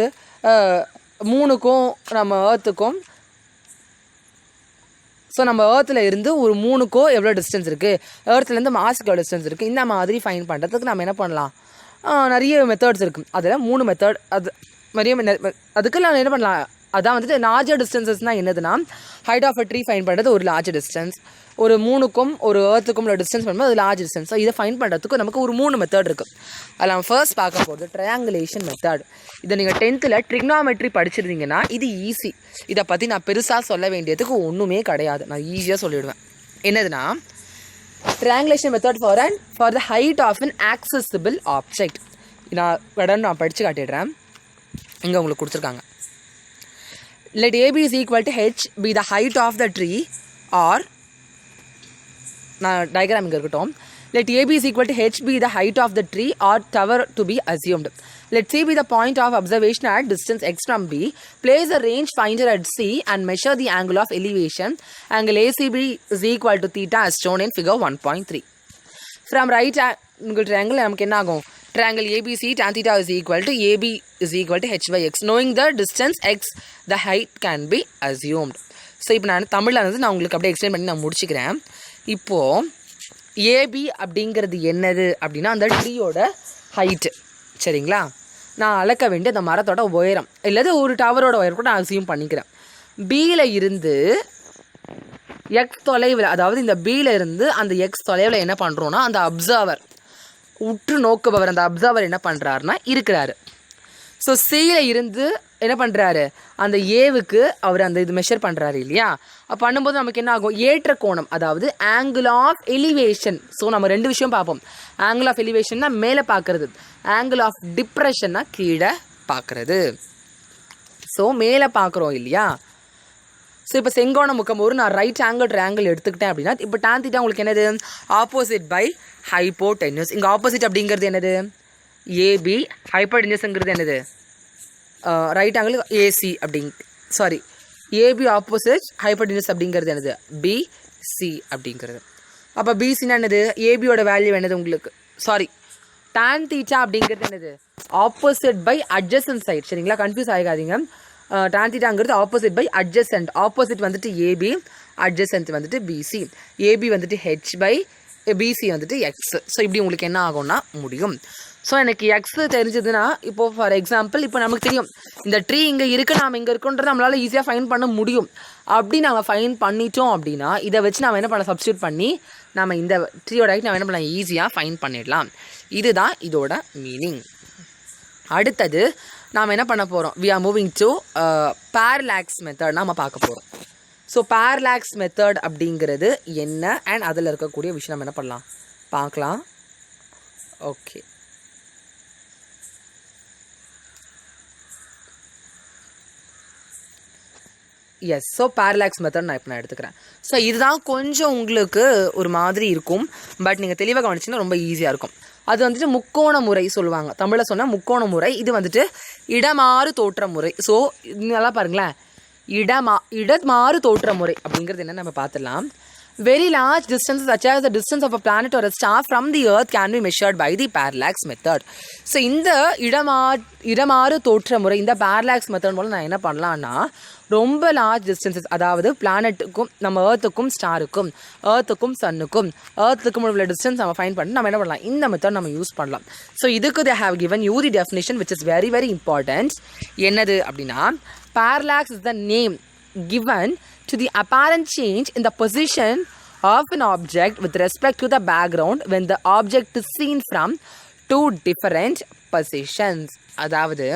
மூணுக்கும் நம்ம ஏர்த்துக்கும், so நம்ம ஏர்த்தில் இருந்து ஒரு மூணுக்கோ எவ்வளோ டிஸ்டன்ஸ் இருக்குது, ஏர்த்துலேருந்து மார்ஸுக்கு எவ்வளோ டிஸ்டன்ஸ் இருக்குது, இந்த மாதிரி ஃபைன் பண்ணுறதுக்கு நம்ம என்ன பண்ணலாம், நிறைய மெத்தட்ஸ் இருக்குது. அதில் 3 மெத்தட், அது நிறைய அதுக்கு நான் என்ன பண்ணலாம், அதான் வந்துட்டு லார்ஜர் டிஸ்டன்சஸ்னால் என்னதுன்னா, height of a tree find பண்ணுறது ஒரு லார்ஜ் டிஸ்டன்ஸ், ஒரு மூணுக்கும் ஒரு ஏர்த்துக்கும் உள்ள டிஸ்டன்ஸ் பண்ணும்போது அது லார்ஜ் டிஸ்டன்ஸ். ஸோ இதை ஃபைன் பண்ணுறதுக்கு நமக்கு ஒரு 3 மெத்தட் இருக்குது. அதில் நம்ம ஃபர்ஸ்ட் பார்க்க போகிறது ட்ரையாங்குலேஷன் மெத்தட். இதை நீங்கள் 10th ட்ரிக்னாமெட்ரி படிச்சிருந்தீங்கன்னா இது ஈஸி. இதை பற்றி நான் பெருசாக சொல்ல வேண்டியதுக்கு ஒன்றுமே கிடையாது, நான் ஈஸியாக சொல்லிவிடுவேன். என்னதுன்னா, triangulation method for the height of an accessible object. நான் படித்து காட்டிடுறேன், இங்கே உங்களுக்கு கொடுத்துருக்காங்க. Let AB is equal to H be the height of the tree, or நான் டயக்ராம் இங்கே இருக்கட்டும். Let AB is equal to H be the height of the tree or tower to be assumed. Let C be the point of observation at distance x from B. Place a range finder at C and measure the angle of elevation. Angle ACB is equal to theta as shown in figure 1.3. From right angle triangle நமக்கு என்ன ஆகும், triangle ABC tan theta is equal to AB is equal to H by X. Knowing the distance X, the height can be assumed. So இப்போ நான் தமிழில் வந்து நான் உங்களுக்கு அப்படியே எக்ஸ்பிளைன் பண்ணி நான் முடிச்சுக்கிறேன். இப்போது ஏபி அப்படிங்கிறது என்னது அப்படின்னா அந்த ட்ரீயோட ஹைட்டு. சரிங்களா, நான் அளக்க வேண்டிய அந்த மரத்தோட உயரம் இல்லது ஒரு டவரோட உயரம் கூட நான் அசியூம் பண்ணிக்கிறேன். பியில் இருந்து எக்ஸ் தொலைவில், அதாவது இந்த பியில் இருந்து அந்த எக்ஸ் தொலைவில் என்ன பண்ணுறோன்னா அந்த அப்சர்வர், உற்று நோக்குபவர், அந்த அப்சர்வர் என்ன பண்ணுறாருன்னா இருக்கிறாரு. ஸோ சியில் இருந்து என்ன பண்ணுறாரு, அந்த ஏவுக்கு அவர் அந்த இது மெஷர் பண்ணுறாரு இல்லையா. அப்போ பண்ணும்போது நமக்கு என்ன ஆகும், ஏற்ற கோணம், அதாவது ஆங்கிள் ஆஃப் எலிவேஷன். ஸோ நம்ம ரெண்டு விஷயம் பார்ப்போம். ஆங்கிள் ஆஃப் எலிவேஷன்னா மேலே பார்க்குறது, ஆங்கிள் ஆஃப் டிப்ரெஷன்னா கீழே பார்க்குறது. ஸோ மேலே பார்க்குறோம் இல்லையா. ஸோ இப்போ செங்கோண முக்கம் ஒரு நான் ரைட் ஆங்கிள் ட்ரையாங்கிள் எடுத்துக்கிட்டேன் அப்படின்னா இப்போ tan θ உங்களுக்கு என்னது, ஆப்போசிட் பை ஹைப்போடென்யூஸ். இங்கே ஆப்போசிட் அப்படிங்கிறது என்னது, ஏபி, ஹைப்போடென்யூஸ்ங்கிறது என்னது, ரைட் ஆங்கிள் ஏசி அப்படிங் சாரி ஏபி ஆப்போசிட் ஹைப்போடென்யூஸ் அப்படிங்கிறது என்னது, பிசி அப்படிங்கிறது. அப்போ பிசின்னா என்னது, ஏபியோட வேல்யூ என்னது உங்களுக்கு, சாரி tan θ அப்படிங்கிறது என்னது, ஆப்போசிட் பை அட்ஜசன்ட் சைட். சரிங்களா, கன்ஃபியூஸ் ஆகாதீங்க. tan θங்கிறது ஆப்போசிட் பை அட்ஜசன்ட். ஆப்போசிட் வந்துட்டு ஏபி, அட்ஜசன்ட் வந்துட்டு பிசி. ஏபி வந்துட்டு ஹெச் பை பிசி வந்துட்டு எக்ஸ். ஸோ இப்படி உங்களுக்கு என்ன ஆகும்னா முடியும். ஸோ எனக்கு எக்ஸ் தெரிஞ்சதுன்னா இப்போது ஃபார் எக்ஸாம்பிள் இப்போ நமக்கு தெரியும் இந்த ட்ரீ இங்கே இருக்குது, நாம் இங்கே இருக்குன்றது நம்மளால் ஈஸியாக ஃபைன் பண்ண முடியும். அப்படி நாங்கள் ஃபைன் பண்ணிட்டோம் அப்படின்னா இதை வச்சு நாம் என்ன பண்ணலாம், சப்ஸ்டியூட் பண்ணி நம்ம இந்த ட்ரீயோட ஹைட் நம்ம என்ன பண்ணலாம், ஈஸியாக ஃபைன் பண்ணிடலாம். இதுதான் இதோட மீனிங். அடுத்தது நாம் என்ன பண்ண போகிறோம், we are moving to parallax method நம்ம பார்க்க போகிறோம். ஸோ பேரலாக்ஸ் மெத்தட் அப்படிங்கிறது என்ன அண்ட் அதில் இருக்கக்கூடிய விஷயம் நம்ம என்ன பண்ணலாம் பார்க்கலாம். Okay, yes. So parallax method நான் இப்போ நான் எடுத்துக்கிறேன். ஸோ இதுதான் கொஞ்சம் உங்களுக்கு ஒரு மாதிரி இருக்கும், பட் நீங்கள் தெளிவாக கவனிச்சிங்கன்னா ரொம்ப ஈஸியாக இருக்கும். அது வந்துட்டு முக்கோண முறை சொல்லுவாங்க, தமிழில் சொன்னால் முக்கோண முறை. இது வந்துட்டு இடமாறு தோற்ற முறை. ஸோ நல்லா பாருங்களேன், இடமாறு தோற்ற முறை அப்படிங்கிறது என்ன நம்ம பார்த்துடலாம். Very large distances such as the distance of a planet or a star from the earth can be measured by the parallax method. So இந்த இடமாறு தோற்ற முறை, இந்த parallax method மூலம் நான் என்ன பண்ணலான்னா ரொம்ப லார்ஜ் டிஸ்டன்சஸ், அதாவது பிளானட்டுக்கும் நம்ம ஏர்த்துக்கும் ஸ்டாருக்கும், ஏர்த்துக்கும் சன்னுக்கும், ஏர்த்துக்கும் உள்ள டிஸ்டன்ஸ் நம்ம ஃபைன் பண்ணி நம்ம என்ன பண்ணலாம், இந்த மெத்தட் நம்ம யூஸ் பண்ணலாம். ஸோ இதுக்கு they have given you the definition which is very very important. என்னது அப்படின்னா, parallax is the name given to the apparent change in the position of an object with respect to the background when the object is seen from two different positions. அதாவது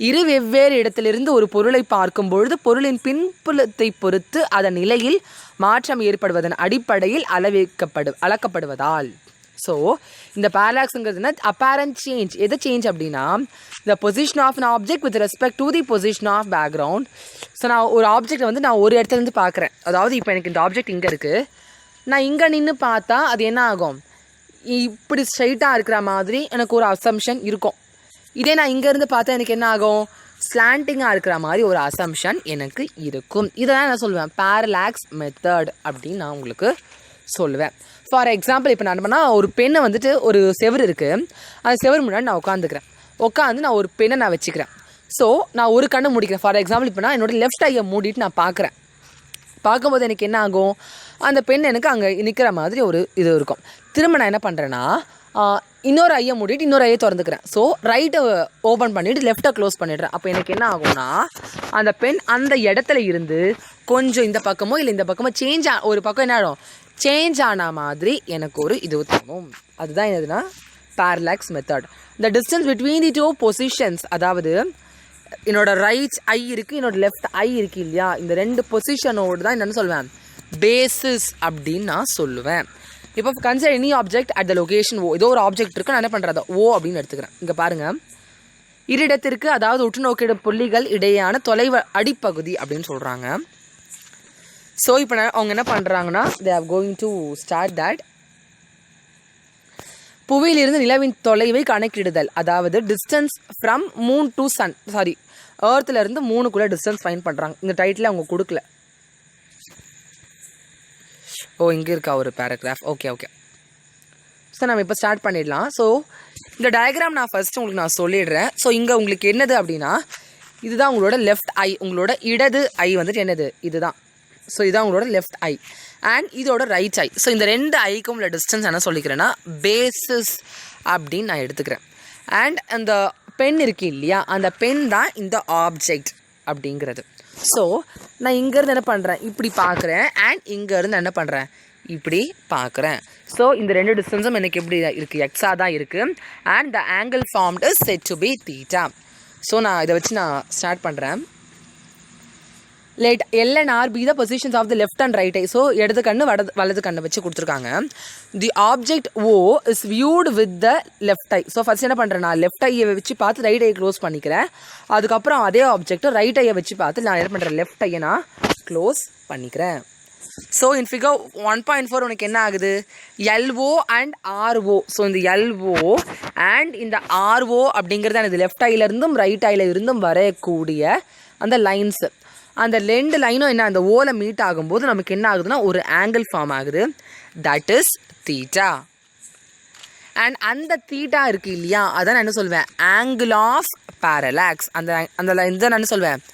இரு வெவ்வேறு இடத்திலிருந்து ஒரு பொருளை பார்க்கும் பொழுது பொருளின் பின்புலத்தை பொறுத்து அதன் நிலையில் மாற்றம் ஏற்படுவதன் அடிப்படையில் அளக்கப்படுவதால். ஸோ இந்த பேரலாக்ஸுங்கிறதுனா அப்பேரண்ட் சேஞ்ச். எது சேஞ்ச் அப்படின்னா, the position of an object with respect to the position of background. So நான் ஒரு ஆப்ஜெக்டை வந்து நான் ஒரு இடத்துலேருந்து பார்க்குறேன், அதாவது இப்போ எனக்கு இந்த ஆப்ஜெக்ட் இங்கே இருக்குது, நான் இங்கே நின்று பார்த்தா அது என்ன ஆகும், இப்படி ஸ்ட்ரைட்டாக இருக்கிற மாதிரி எனக்கு ஒரு அசம்ஷன் இருக்கும். இதே நான் இங்கேருந்து பார்த்தா எனக்கு என்ன ஆகும், ஸ்லாண்டிங்காக இருக்கிற மாதிரி ஒரு அசம்ஷன் எனக்கு இருக்கும். இதை தான் நான் சொல்லுவேன் பேரலாக்ஸ் மெத்தட் அப்படின்னு நான் உங்களுக்கு சொல்லுவேன். ஃபார் எக்ஸாம்பிள் இப்போ நான் பண்ணால் ஒரு பெண்ணை வந்துட்டு ஒரு செவர் இருக்குது, அந்த செவர் முன்னாடி நான் உட்காந்து நான் ஒரு பெண்ணை நான் வச்சுக்கிறேன். ஸோ நான் ஒரு கண்ணை முடிக்கிறேன். ஃபார் எக்ஸாம்பிள் இப்போ நான் என்னோடய லெஃப்ட் ஐயை மூடிட்டு நான் பார்க்கும்போது எனக்கு என்ன ஆகும், அந்த பெண் எனக்கு அங்கே நிற்கிற மாதிரி ஒரு இது இருக்கும். திரும்ப நான் என்ன பண்ணுறேன்னா இன்னொரு ஐயை மூடிட்டு இன்னொரு ஐயை திறந்துக்கிறேன். ஸோ ரைட்டை ஓப்பன் பண்ணிவிட்டு லெஃப்ட்டை க்ளோஸ் பண்ணிடுறேன். அப்போ எனக்கு என்ன ஆகும்னா, அந்த பெண் அந்த இடத்துல இருந்து கொஞ்சம் இந்த பக்கமோ இல்லை இந்த பக்கமோ ஒரு பக்கம் என்ன ஆகும், சேஞ்ச் ஆன மாதிரி எனக்கு ஒரு இது தோணும். அதுதான் என்னதுன்னா parallax method. The distance between the two positions, அதாவது என்னோட ரைட் ஐ இருக்குது, என்னோட லெஃப்ட் ஐ இருக்குது இல்லையா, இந்த ரெண்டு பொசிஷனோடு தான் என்னென்னு சொல்லுவேன், பேசிஸ் அப்படின்னு நான் சொல்லுவேன். இப்போ consider any object at the location O. ஏதோ ஒரு ஆப்ஜெக்ட் இருக்குது, நான் என்ன பண்ணுறேன், ஓ அப்படின்னு எடுத்துக்கிறேன். இங்கே பாருங்கள், இருடத்திற்கு அதாவது உற்றுநோக்கிட புள்ளிகள் இடையான தொலைவு அடிப்பகுதி அப்படின்னு சொல்கிறாங்க. ஸோ இப்போ அவங்க என்ன பண்ணுறாங்கன்னா, they are going to start that. புவியிலிருந்து நிலவின் தொலைவை கணக்கிடுதல், அதாவது distance from moon to sun, sorry ஏர்த்துலேருந்து மூணுக்குள்ளே டிஸ்டன்ஸ் ஃபைன் பண்ணுறாங்க. இந்த டைட்டில் அவங்க கொடுக்கல. இங்கே இருக்கா ஒரு பேராகிராஃப். ஓகே. ஸோ நம்ம இப்போ ஸ்டார்ட் பண்ணிடலாம். ஸோ இந்த டயக்ராம் நான் ஃபஸ்ட்டு உங்களுக்கு நான் சொல்லிடுறேன். ஸோ இங்கே உங்களுக்கு என்னது அப்படின்னா, இதுதான் உங்களோட லெஃப்ட் ஐ, உங்களோட இடது ஐ வந்துட்டு என்னது இதுதான். ஸோ இதுதான் உங்களோட லெஃப்ட் ஐ அண்ட் இதோட ரைட் ஐ. ஸோ இந்த ரெண்டு ஐக்கும் உள்ள டிஸ்டன்ஸ் என்ன சொல்லிக்கிறேன்னா பேசிஸ் அப்படின்னு நான் எடுத்துக்கிறேன். அண்ட் அந்த பென் இருக்கு இல்லையா, அந்த பென் தான் இந்த ஆப்ஜெக்ட் அப்படிங்கிறது. ஸோ நான் இங்கேருந்து என்ன பண்ணுறேன், இப்படி பார்க்குறேன். அண்ட் இங்கேருந்து என்ன பண்ணுறேன், இப்படி பார்க்குறேன். ஸோ இந்த ரெண்டு டிஸ்டன்ஸும் எனக்கு எப்படி இருக்குது, எக்ஸாக தான் இருக்குது. And the angle formed is set to be theta. So நான் இதை வச்சு நான் ஸ்டார்ட் பண்ணுறேன். Let L and R be the positions of the left and right eye. So இடது கண்ணு வலது கண்ணை வச்சு கொடுத்துருக்காங்க. The object O is viewed with the left eye. So first என்ன பண்ணுறேன், நான் லெஃப்ட் ஐயை வச்சு பார்த்து ரைட் ஐயை க்ளோஸ் பண்ணிக்கிறேன். அதுக்கப்புறம் அதே ஆப்ஜெக்ட் ரைட் ஐயை வச்சு பார்த்து நான் என்ன பண்ணுறேன், லெஃப்ட் ஐயை நான் க்ளோஸ் பண்ணிக்கிறேன். ஸோ இன் ஃபிகர் 1.4 உனக்கு என்ன ஆகுது, எல்ஓ அண்ட் ஆர்ஓ. ஸோ இந்த எல்ஓ அண்ட் இந்த ஆர்ஓ அப்படிங்கிறது எனக்கு லெஃப்ட் ஐயிலேருந்தும் ரைட் ஐயில் இருந்தும் வரக்கூடிய அந்த லைன்ஸு. அந்த ரெண்டு லைனும் என்ன, அந்த ஓல மீட் ஆகும்போது நமக்கு என்ன ஆகுதுன்னா ஒரு ஆங்கிள் ஃபார்ம் ஆகுது. That is theta. அண்ட் அந்த தீட்டா இருக்குது இல்லையா, அதான் நான் என்ன சொல்வேன், ஆங்கிள் ஆஃப் பேரலாக்ஸ். அந்த இதை நான் என்ன சொல்வேன்,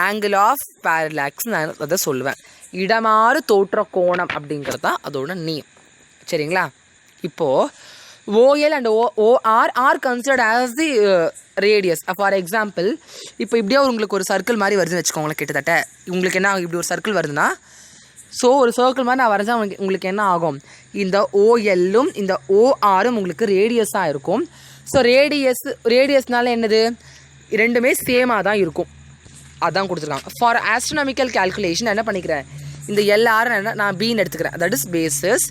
ஆங்கிள் ஆஃப் பேரலாக்ஸ் நான் அதை சொல்லுவேன். இடமாறு தோற்ற கோணம் அப்படிங்கிறது தான் அதோட நேம். சரிங்களா? இப்போது OL and OR are considered as the radius. For example இப்போ இப்படியே உங்களுக்கு ஒரு சர்க்கிள் மாதிரி வருதுன்னு வச்சுக்கோங்களேன். கிட்டத்தட்ட உங்களுக்கு என்ன ஆகும், இப்படி ஒரு சர்க்கிள் வருதுன்னா, ஸோ ஒரு சர்க்கிள் மாதிரி நான் வரைஞ்சா உங்களுக்கு என்ன ஆகும், இந்த OLும் இந்த ORும் உங்களுக்கு ரேடியஸாக இருக்கும். ஸோ ரேடியஸ்னால என்னது, ரெண்டுமே சேமாக தான் இருக்கும். அதான் கொடுத்துருக்காங்க. ஃபார் ஆஸ்ட்ரோனாமிக்கல் கேல்குலேஷன் என்ன பண்ணிக்கிறேன், இந்த LR நான் Bன்னு எடுத்துக்கிறேன். That is basis.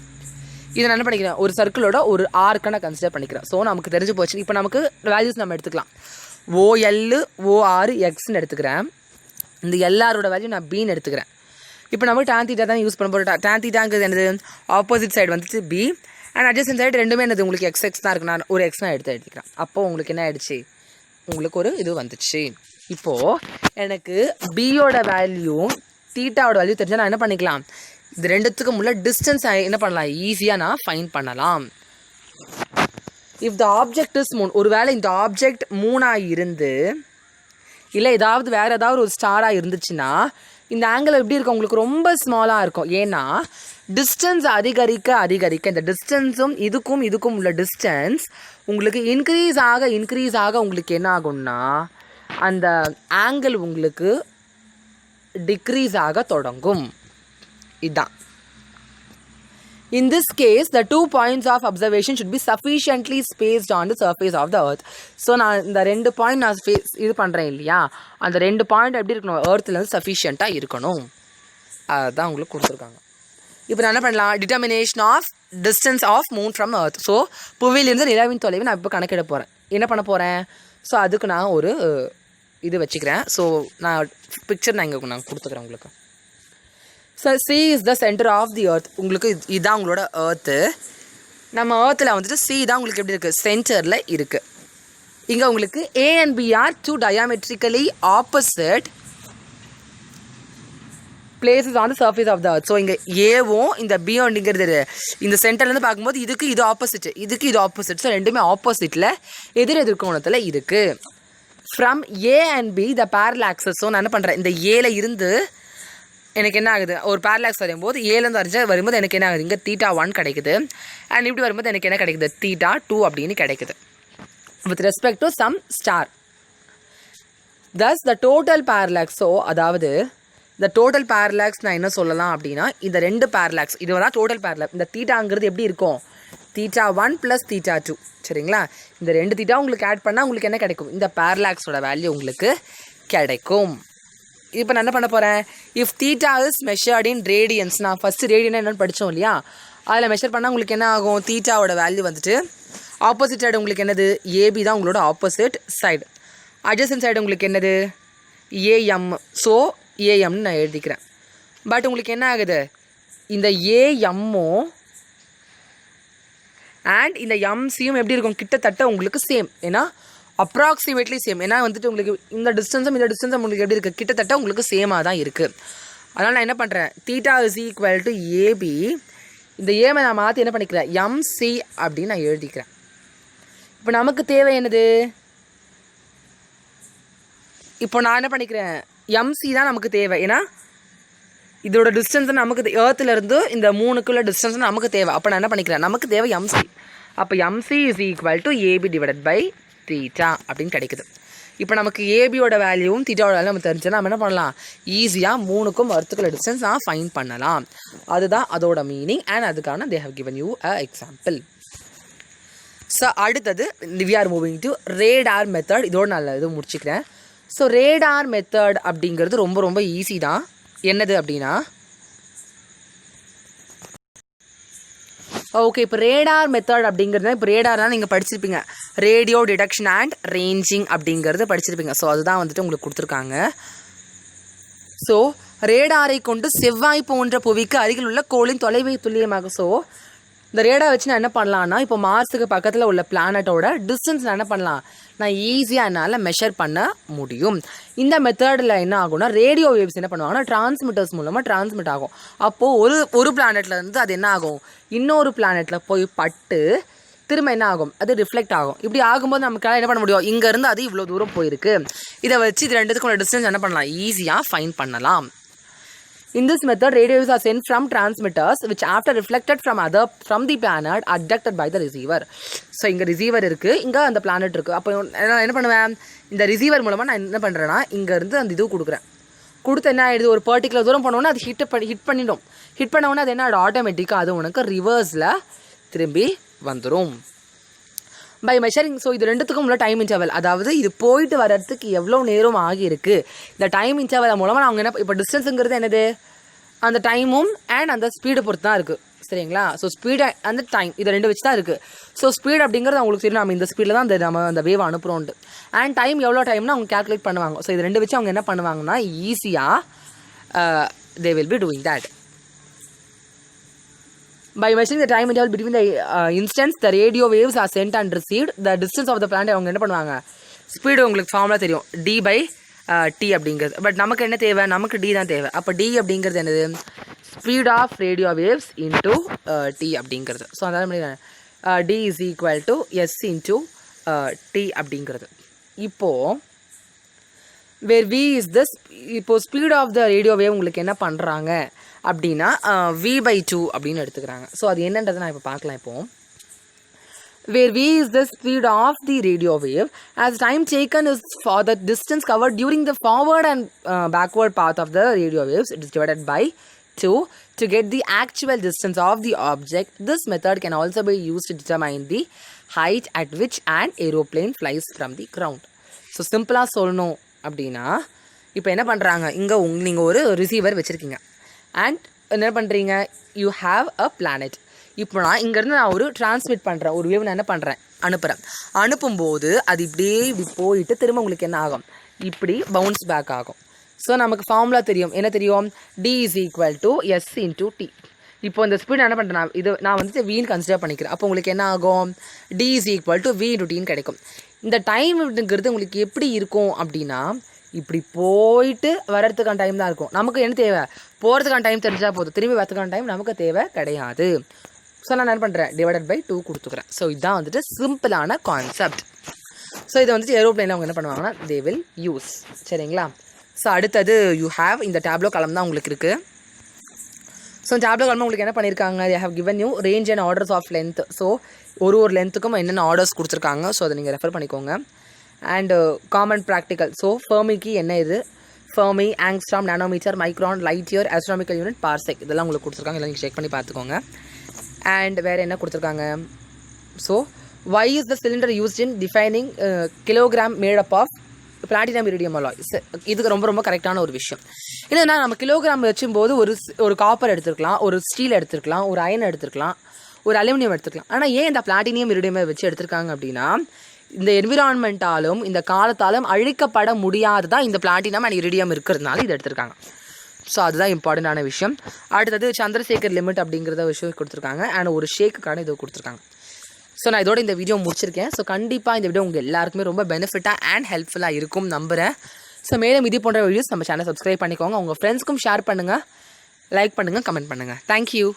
இதை நான் என்ன பண்ணிக்கிறேன், ஒரு சர்க்கிளோட ஒரு ஆர்க்கை நான் கன்சிடர் பண்ணிக்கிறேன். ஸோ நமக்கு தெரிஞ்சு போச்சு. இப்போ நமக்கு வேல்யூஸ் நம்ம எடுத்துக்கலாம். OL OR எக்ஸ்ன்னு எடுத்துக்கிறேன். இந்த LRோட வேல்யூ நான் Bன்னு எடுத்துக்கிறேன். இப்போ நமக்கு tan θ தான் யூஸ் பண்ண போகிறோம். tan θங்கிறது என்னது, ஆப்போசிட் சைடு வந்துச்சு B. அண்ட் அட்ஜஸ்டன்ட் சைடு ரெண்டுமே என்னது, உங்களுக்கு எக்ஸ் தான் இருக்குது. நான் ஒரு எக்ஸ் நான் எடுத்துக்கிறேன். அப்போது உங்களுக்கு என்ன ஆகிடுச்சு, உங்களுக்கு ஒரு இது வந்துச்சு. இப்போது எனக்கு பியோட வேல்யூ தீட்டாவோட வேல்யூ தெரிஞ்சால் நான் என்ன பண்ணிக்கலாம், இது ரெண்டுத்துக்கும் உள்ள டிஸ்டன்ஸ் என்ன பண்ணலாம், ஈஸியாக நான் ஃபைண்ட் பண்ணலாம். If the object is Moon, ஒரு வேளை இந்த ஆப்ஜெக்ட் மூணாக இருந்து இல்லை வேறு ஏதாவது ஒரு ஸ்டாராக இருந்துச்சுன்னா இந்த ஆங்கிள் எப்படி இருக்கும், உங்களுக்கு ரொம்ப ஸ்மாலாக இருக்கும். ஏன்னா டிஸ்டன்ஸ் அதிகரிக்க அதிகரிக்க இந்த டிஸ்டன்ஸும் இதுக்கும் உள்ள டிஸ்டன்ஸ் உங்களுக்கு இன்க்ரீஸ் ஆக உங்களுக்கு என்ன ஆகும்னா அந்த ஆங்கிள் உங்களுக்கு டிக்ரீஸ் ஆக தொடங்கும். இதுதான். In this case, the 2 points of observation should be sufficiently spaced on the surface of the earth. So நான் இந்த 2 பாயிண்ட் நான் இது பண்ணுறேன் இல்லையா, அந்த 2 பாயிண்ட் எப்படி இருக்கணும், எர்த்துலேருந்து சஃபிஷியண்ட்டாக இருக்கணும். அதுதான் உங்களுக்கு கொடுத்துருக்காங்க. இப்போ நான் என்ன பண்ணலாம், determination of distance of moon from earth. So புவியிலிருந்து நிலவின் தொலைவை நான் இப்போ கணக்கிட போகிறேன். என்ன பண்ண போகிறேன், ஸோ அதுக்கு நான் ஒரு இது வச்சுக்கிறேன். ஸோ நான் பிக்சர் நான் இங்கே நான் கொடுத்துக்கிறேன் உங்களுக்கு. So C is the centre of the earth. உங்களுக்கு இதுதான் உங்களோட எர்த்து. நம்ம எர்த்தில் வந்துட்டு C தான் உங்களுக்கு எப்படி இருக்குது, சென்டரில் இருக்குது. இங்கே உங்களுக்கு A and B are two diametrically opposite places on the surface of the earth. So இங்கே ஏவும் இந்த பிங்கிறது இந்த சென்டர்லேருந்து பார்க்கும்போது இதுக்கு இது ஆப்போசிட், இதுக்கு இது ஆப்போசிட். ஸோ ரெண்டுமே ஆப்போசிட்டில் எதிர்கோணத்தில் இருக்குது. From A and B the parallaxes. So நான் என்ன பண்ணுறேன், இந்த ஏல இருந்து எனக்கு என்ன ஆகுது, ஒரு பேரலாக்ஸ் வரும்போது ஏலேருந்து வரைஞ்சா வரும்போது எனக்கு என்ன ஆகுது, இங்கே θ1 கிடைக்குது. அண்ட் இப்படி வரும்போது எனக்கு என்ன கிடைக்குது, θ2 அப்படின்னு கிடைக்குது with respect to some star. Thus the total parallax. So அதாவது இந்த டோட்டல் பேரலாக்ஸ் நான் என்ன சொல்லலாம் அப்படின்னா, இந்த ரெண்டு பேரலாக்ஸ் இது தான் டோட்டல் பேரலாக்ஸ். இந்த தீட்டாங்கிறது எப்படி இருக்கும், θ1 + θ2. சரிங்களா? இந்த ரெண்டு தீட்டா உங்களுக்கு ஆட் பண்ணால் உங்களுக்கு என்ன கிடைக்கும், இந்த பேரலாக்ஸோட வேல்யூ உங்களுக்கு கிடைக்கும். இப்போ நான் என்ன பண்ண போகிறேன், if theta is measured in radians. நான் ஃபஸ்ட்டு ரேடியன் என்னென்னு படித்தோம் இல்லையா, அதில் மெஷர் பண்ணால் உங்களுக்கு என்ன ஆகும், தீட்டாவோட வேல்யூ வந்துட்டு ஆப்போசிட் சைடு உங்களுக்கு என்னது, ஏபி தான் உங்களோட ஆப்போசிட் சைடு. அட்ஜசன்ட் சைடு உங்களுக்கு என்னது, ஏஎம். ஸோ ஏஎம்னு நான் எழுதிக்கிறேன். பட் உங்களுக்கு என்ன ஆகுது, இந்த ஏஎம்மும் அண்ட் இந்த எம்சியும் எப்படி இருக்கும், கிட்டத்தட்ட உங்களுக்கு சேம். ஏன்னா அப்ராக்சிமேட்லி சேம். ஏன்னா வந்துட்டு உங்களுக்கு இந்த டிஸ்டன்ஸும் உங்களுக்கு எப்படி இருக்குது, கிட்டத்தட்ட உங்களுக்கு சேமாக தான் இருக்குது. அதனால் நான் என்ன பண்ணுறேன், θ இஸ் ஈக்குவல் டு ஏபி. இந்த ஏமை நான் மாற்றி என்ன பண்ணிக்கிறேன், எம்சி அப்படின்னு நான் எழுதிக்கிறேன். இப்போ நமக்கு தேவை என்னது, இப்போ நான் என்ன பண்ணிக்கிறேன், எம்சி தான் நமக்கு தேவை. ஏன்னா இதோட டிஸ்டன்ஸ் நமக்கு ஏர்த்துலேருந்து இந்த 3க்குள்ள டிஸ்டன்ஸ் நமக்கு தேவை. அப்போ நான் என்ன பண்ணிக்கிறேன், நமக்கு தேவை எம்சி. அப்போ MC is equal to AB divided by theta அப்படின்னு கிடைக்குது. இப்போ நமக்கு ஏபியோட வேல்யூவும் தீட்டாவோட வேல்யூ நம்ம தெரிஞ்சுன்னா நம்ம என்ன பண்ணலாம், ஈஸியாக 3க்கும் எர்த்துக்குள்ள டிஸ்டன்ஸ் நான் ஃபைன் பண்ணலாம். அதுதான் அதோட மீனிங். அண்ட் அதுக்கான they have given you a example. So அடுத்தது we are moving to radar method. இதோட நான் இது முடிச்சுக்கிறேன். ஸோ ரேடார் மெத்தட் அப்படிங்கிறது ரொம்ப ரொம்ப ஈஸி தான். என்னது அப்படின்னா, ஓகே, இப்போ ரேடார் மெத்தட் அப்படிங்கிறது, இப்போ ரேடார்னால் நீங்கள் படிச்சிருப்பீங்க, ரேடியோ டிடெக்ஷன் அண்ட் ரேஞ்சிங் அப்படிங்கிறது படிச்சிருப்பீங்க. ஸோ அதுதான் வந்துட்டு உங்களுக்கு கொடுத்துருக்காங்க. ஸோ ரேடாரை கொண்டு செவ்வாய் போன்ற புவிக்கு அருகில் உள்ள கோளின் தொலைவை துல்லியமாக. ஸோ இந்த ரேடார் வச்சு நான் என்ன பண்ணலான்னா, இப்போ மார்ஸுக்கு பக்கத்தில் உள்ள பிளானட்டோட டிஸ்டன்ஸ் நான் என்ன பண்ணலாம், நான் ஈஸியாக என்னால் மெஷர் பண்ண முடியும். இந்த மெத்தடில் என்ன ஆகும்னா, ரேடியோ வேவ்ஸ் என்ன பண்ணுவாங்கன்னா டிரான்ஸ்மிட்டர்ஸ் மூலமாக டிரான்ஸ்மிட் ஆகும். அப்போது ஒரு பிளானெட்டில் இருந்து அது என்ன ஆகும், இன்னொரு பிளானெட்டில் போய் பட்டு திரும்ப என்ன ஆகும், அது ரிஃப்ளெக்ட் ஆகும். இப்படி ஆகும்போது நமக்கு என்ன பண்ண முடியும், இங்கேருந்து அது இவ்வளோ தூரம் போயிருக்கு. இதை வச்சு இது ரெண்டுத்துக்கும் டிஸ்டன்ஸ் என்ன பண்ணலாம், ஈஸியாக ஃபைன் பண்ணலாம். In this method, radio waves are sent from transmitters, which after reflected from the planet are detected by the receiver. So இங்கே ரிசீவர் இருக்குது, இங்கே அந்த பிளானட் இருக்குது. அப்போ நான் என்ன பண்ணுவேன், இந்த ரிசீவர் மூலமாக நான் என்ன பண்ணுறேன்னா, இங்கேருந்து அந்த இது கொடுக்குறேன். கொடுத்து என்ன ஆகிடுது, ஒரு பர்டிகுலர் தூரம் பண்ணோன்னா அது ஹிட் பண்ணிடும். ஹிட் பண்ணோன்னா அது என்ன ஆகிடும், ஆட்டோமேட்டிக்காக அது உனக்கு ரிவர்ஸில் திரும்பி வந்துடும். By measuring. ஸோ இது ரெண்டுத்துக்கும் உள்ள டைம் இன்டர்வல், அதாவது இது போயிட்டு வர்றதுக்கு எவ்வளோ நேரம் ஆகியிருக்கு, இந்த டைம் இன்டர்வல் மூலமாக அவங்க என்ன, இப்போ டிஸ்டன்ஸுங்கிறது என்னது, அந்த டைமும் அண்ட் அந்த ஸ்பீடை பொறுத்து தான் இருக்குது. சரிங்களா? ஸோ ஸ்பீடு அந்த டைம் இதை ரெண்டு வச்சு தான் இருக்குது. ஸோ ஸ்பீட் அப்படிங்கிறது அவங்களுக்கு தெரியும், நம்ம இந்த ஸ்பீடில் தான் நம்ம அந்த வேவ் அனுப்புகிறோன்ட்டு. அண்ட் டைம் எவ்வளோ டைம்னு அவங்க கேல்குலேட் பண்ணுவாங்க. ஸோ இது ரெண்டு வச்சு அவங்க என்ன பண்ணுவாங்கன்னா, ஈஸியாக they will be doing that. By measuring the time interval between the instants, the radio waves are sent and received. The distance of the planet அவங்க என்ன பண்ணுவாங்க, ஸ்பீடு உங்களுக்கு ஃபார்முலா தெரியும், d by t அப்படிங்கிறது. பட் நமக்கு என்ன தேவை, நமக்கு d தான் தேவை. அப்போ d அப்படிங்கிறது என்னது, speed of radio waves into t அப்படிங்கிறது. ஸோ அதனால d is equal to s into t அப்படிங்கிறது. இப்போது வேர் v இஸ் த, இப்போது speed of the radio wave உங்களுக்கு என்ன பண்ணுறாங்க அப்படின்னா v/2 அப்படின்னு எடுத்துக்கிறாங்க. ஸோ அது என்னன்றதை நான் இப்போ பார்க்கலாம். இப்போது where v is the speed of the radio wave as time taken is for the distance covered during the forward and backward path of the radio waves, it is divided by 2 to get the actual distance of the object. This method can also be used to determine the height at which an aeroplane flies from the ground. So சிம்பிளாக சொல்லணும் அப்படின்னா, இப்போ என்ன பண்ணுறாங்க, இங்கே நீங்கள் ஒரு receiver வச்சுருக்கீங்க அண்ட் என்ன பண்ணுறீங்க, யூ ஹாவ் அ பிளானட். இப்போ நான் இங்கேருந்து நான் ஒரு டிரான்ஸ்மிட் பண்ணுறேன், ஒரு வேவ் நான் என்ன பண்ணுறேன், அனுப்புகிறேன். அனுப்பும்போது அது இப்படி போயிட்டு திரும்ப உங்களுக்கு என்ன ஆகும், இப்படி பவுன்ஸ் பேக் ஆகும். ஸோ நமக்கு ஃபார்முலா தெரியும், என்ன தெரியும், d is equal to s into t. இப்போ இந்த ஸ்பீட் என்ன பண்ணுறேன், இது நான் வந்துட்டு வீன்னு கன்சிடர் பண்ணிக்கிறேன். அப்போ உங்களுக்கு என்ன ஆகும், d is equal to v into டின்னு கிடைக்கும். இந்த டைம்ங்கிறது உங்களுக்கு எப்படி இருக்கும் அப்படின்னா, இப்படி போயிட்டு வர்றதுக்கான டைம் தான் இருக்கும். நமக்கு என்ன தேவை, போகிறதுக்கான டைம் தெரிஞ்சால் போதும், திரும்பி வரதுக்கான டைம் நமக்கு தேவை கிடையாது. ஸோ நான் என்ன பண்ணுறேன், டிவைடட் பை 2 கொடுத்துக்கிறேன். ஸோ இதுதான் வந்துட்டு சிம்பிளான கான்செப்ட். ஸோ இதை வந்துட்டு ஏரோப்ளைனில் அவங்க என்ன பண்ணுவாங்கன்னா, தே வில் யூஸ். சரிங்களா? ஸோ அடுத்தது யூ ஹேவ் இந்த டேப்லோ காலம் தான் உங்களுக்கு இருக்குது. ஸோ டேப்லோ காலம் உங்களுக்கு என்ன பண்ணியிருக்காங்க, they have given you range and orders of length. So ஒரு லென்த்துக்கும் என்னென்ன ஆர்டர்ஸ் கொடுத்துருக்காங்க. ஸோ அதை நீங்கள் ரெஃபர் பண்ணிக்கோங்க. And common practical. ஸோ ஃபெர்மிக்கு என்ன இது, Fermi, angstrom, nanometre, micron, light year, astronomical unit, parsec, இதெல்லாம் உங்களுக்கு கொடுத்துருக்காங்க. இதெல்லாம் நீங்கள் செக் பண்ணி பார்த்துக்கோங்க. அண்ட் வேறு என்ன கொடுத்துருக்காங்க, so why is the cylinder used in defining kilogram made up of platinum iridium alloy. இதுக்கு ரொம்ப ரொம்ப கரெக்டான ஒரு விஷயம். இல்லைன்னா நம்ம கிலோகிராம் வச்சும்போது ஒரு காப்பர் எடுத்துருக்கலாம், ஒரு ஸ்டீல் எடுத்துருக்கலாம், ஒரு அயன் எடுத்துருக்கலாம், ஒரு அலுமினியம் எடுத்துருக்கலாம். ஆனால் ஏன் இந்த பிளாட்டினியம் இரிடியமை வச்சு எடுத்திருக்காங்க அப்படின்னா, இந்த என்விரான்மெண்ட்டாலும் இந்த காலத்தாலும் அழிக்கப்பட முடியாததான் இந்த பிளாட்டினம் அண்ட் இரிடியம் இருக்கிறதுனால இது எடுத்திருக்காங்க. ஸோ அதுதான் இம்பார்ட்டண்டான விஷயம். அடுத்தது சந்திரசேகர் லிமிட் அப்படிங்கிறத விஷயம் கொடுத்துருக்காங்க. அண்ட் ஒரு ஷேக்குக்கான இது கொடுத்துருக்காங்க. ஸோ நான் இதோட இந்த வீடியோ முடிச்சிருக்கேன். ஸோ கண்டிப்பாக இந்த வீடியோ உங்கள் எல்லாருக்குமே ரொம்ப பெனிஃபிட்டாக அண்ட் ஹெல்ப்ஃபுல்லாக இருக்கும் நம்புகிறேன். ஸோ மேலும் இது போன்ற வீடியோஸ் நம்ம சேனல் சப்ஸ்கிரைப் பண்ணிக்கோங்க. உங்கள் ஃப்ரெண்ட்ஸ்க்கும் ஷேர் பண்ணுங்கள், லைக் பண்ணுங்கள், கமெண்ட் பண்ணுங்கள். தேங்க்யூ.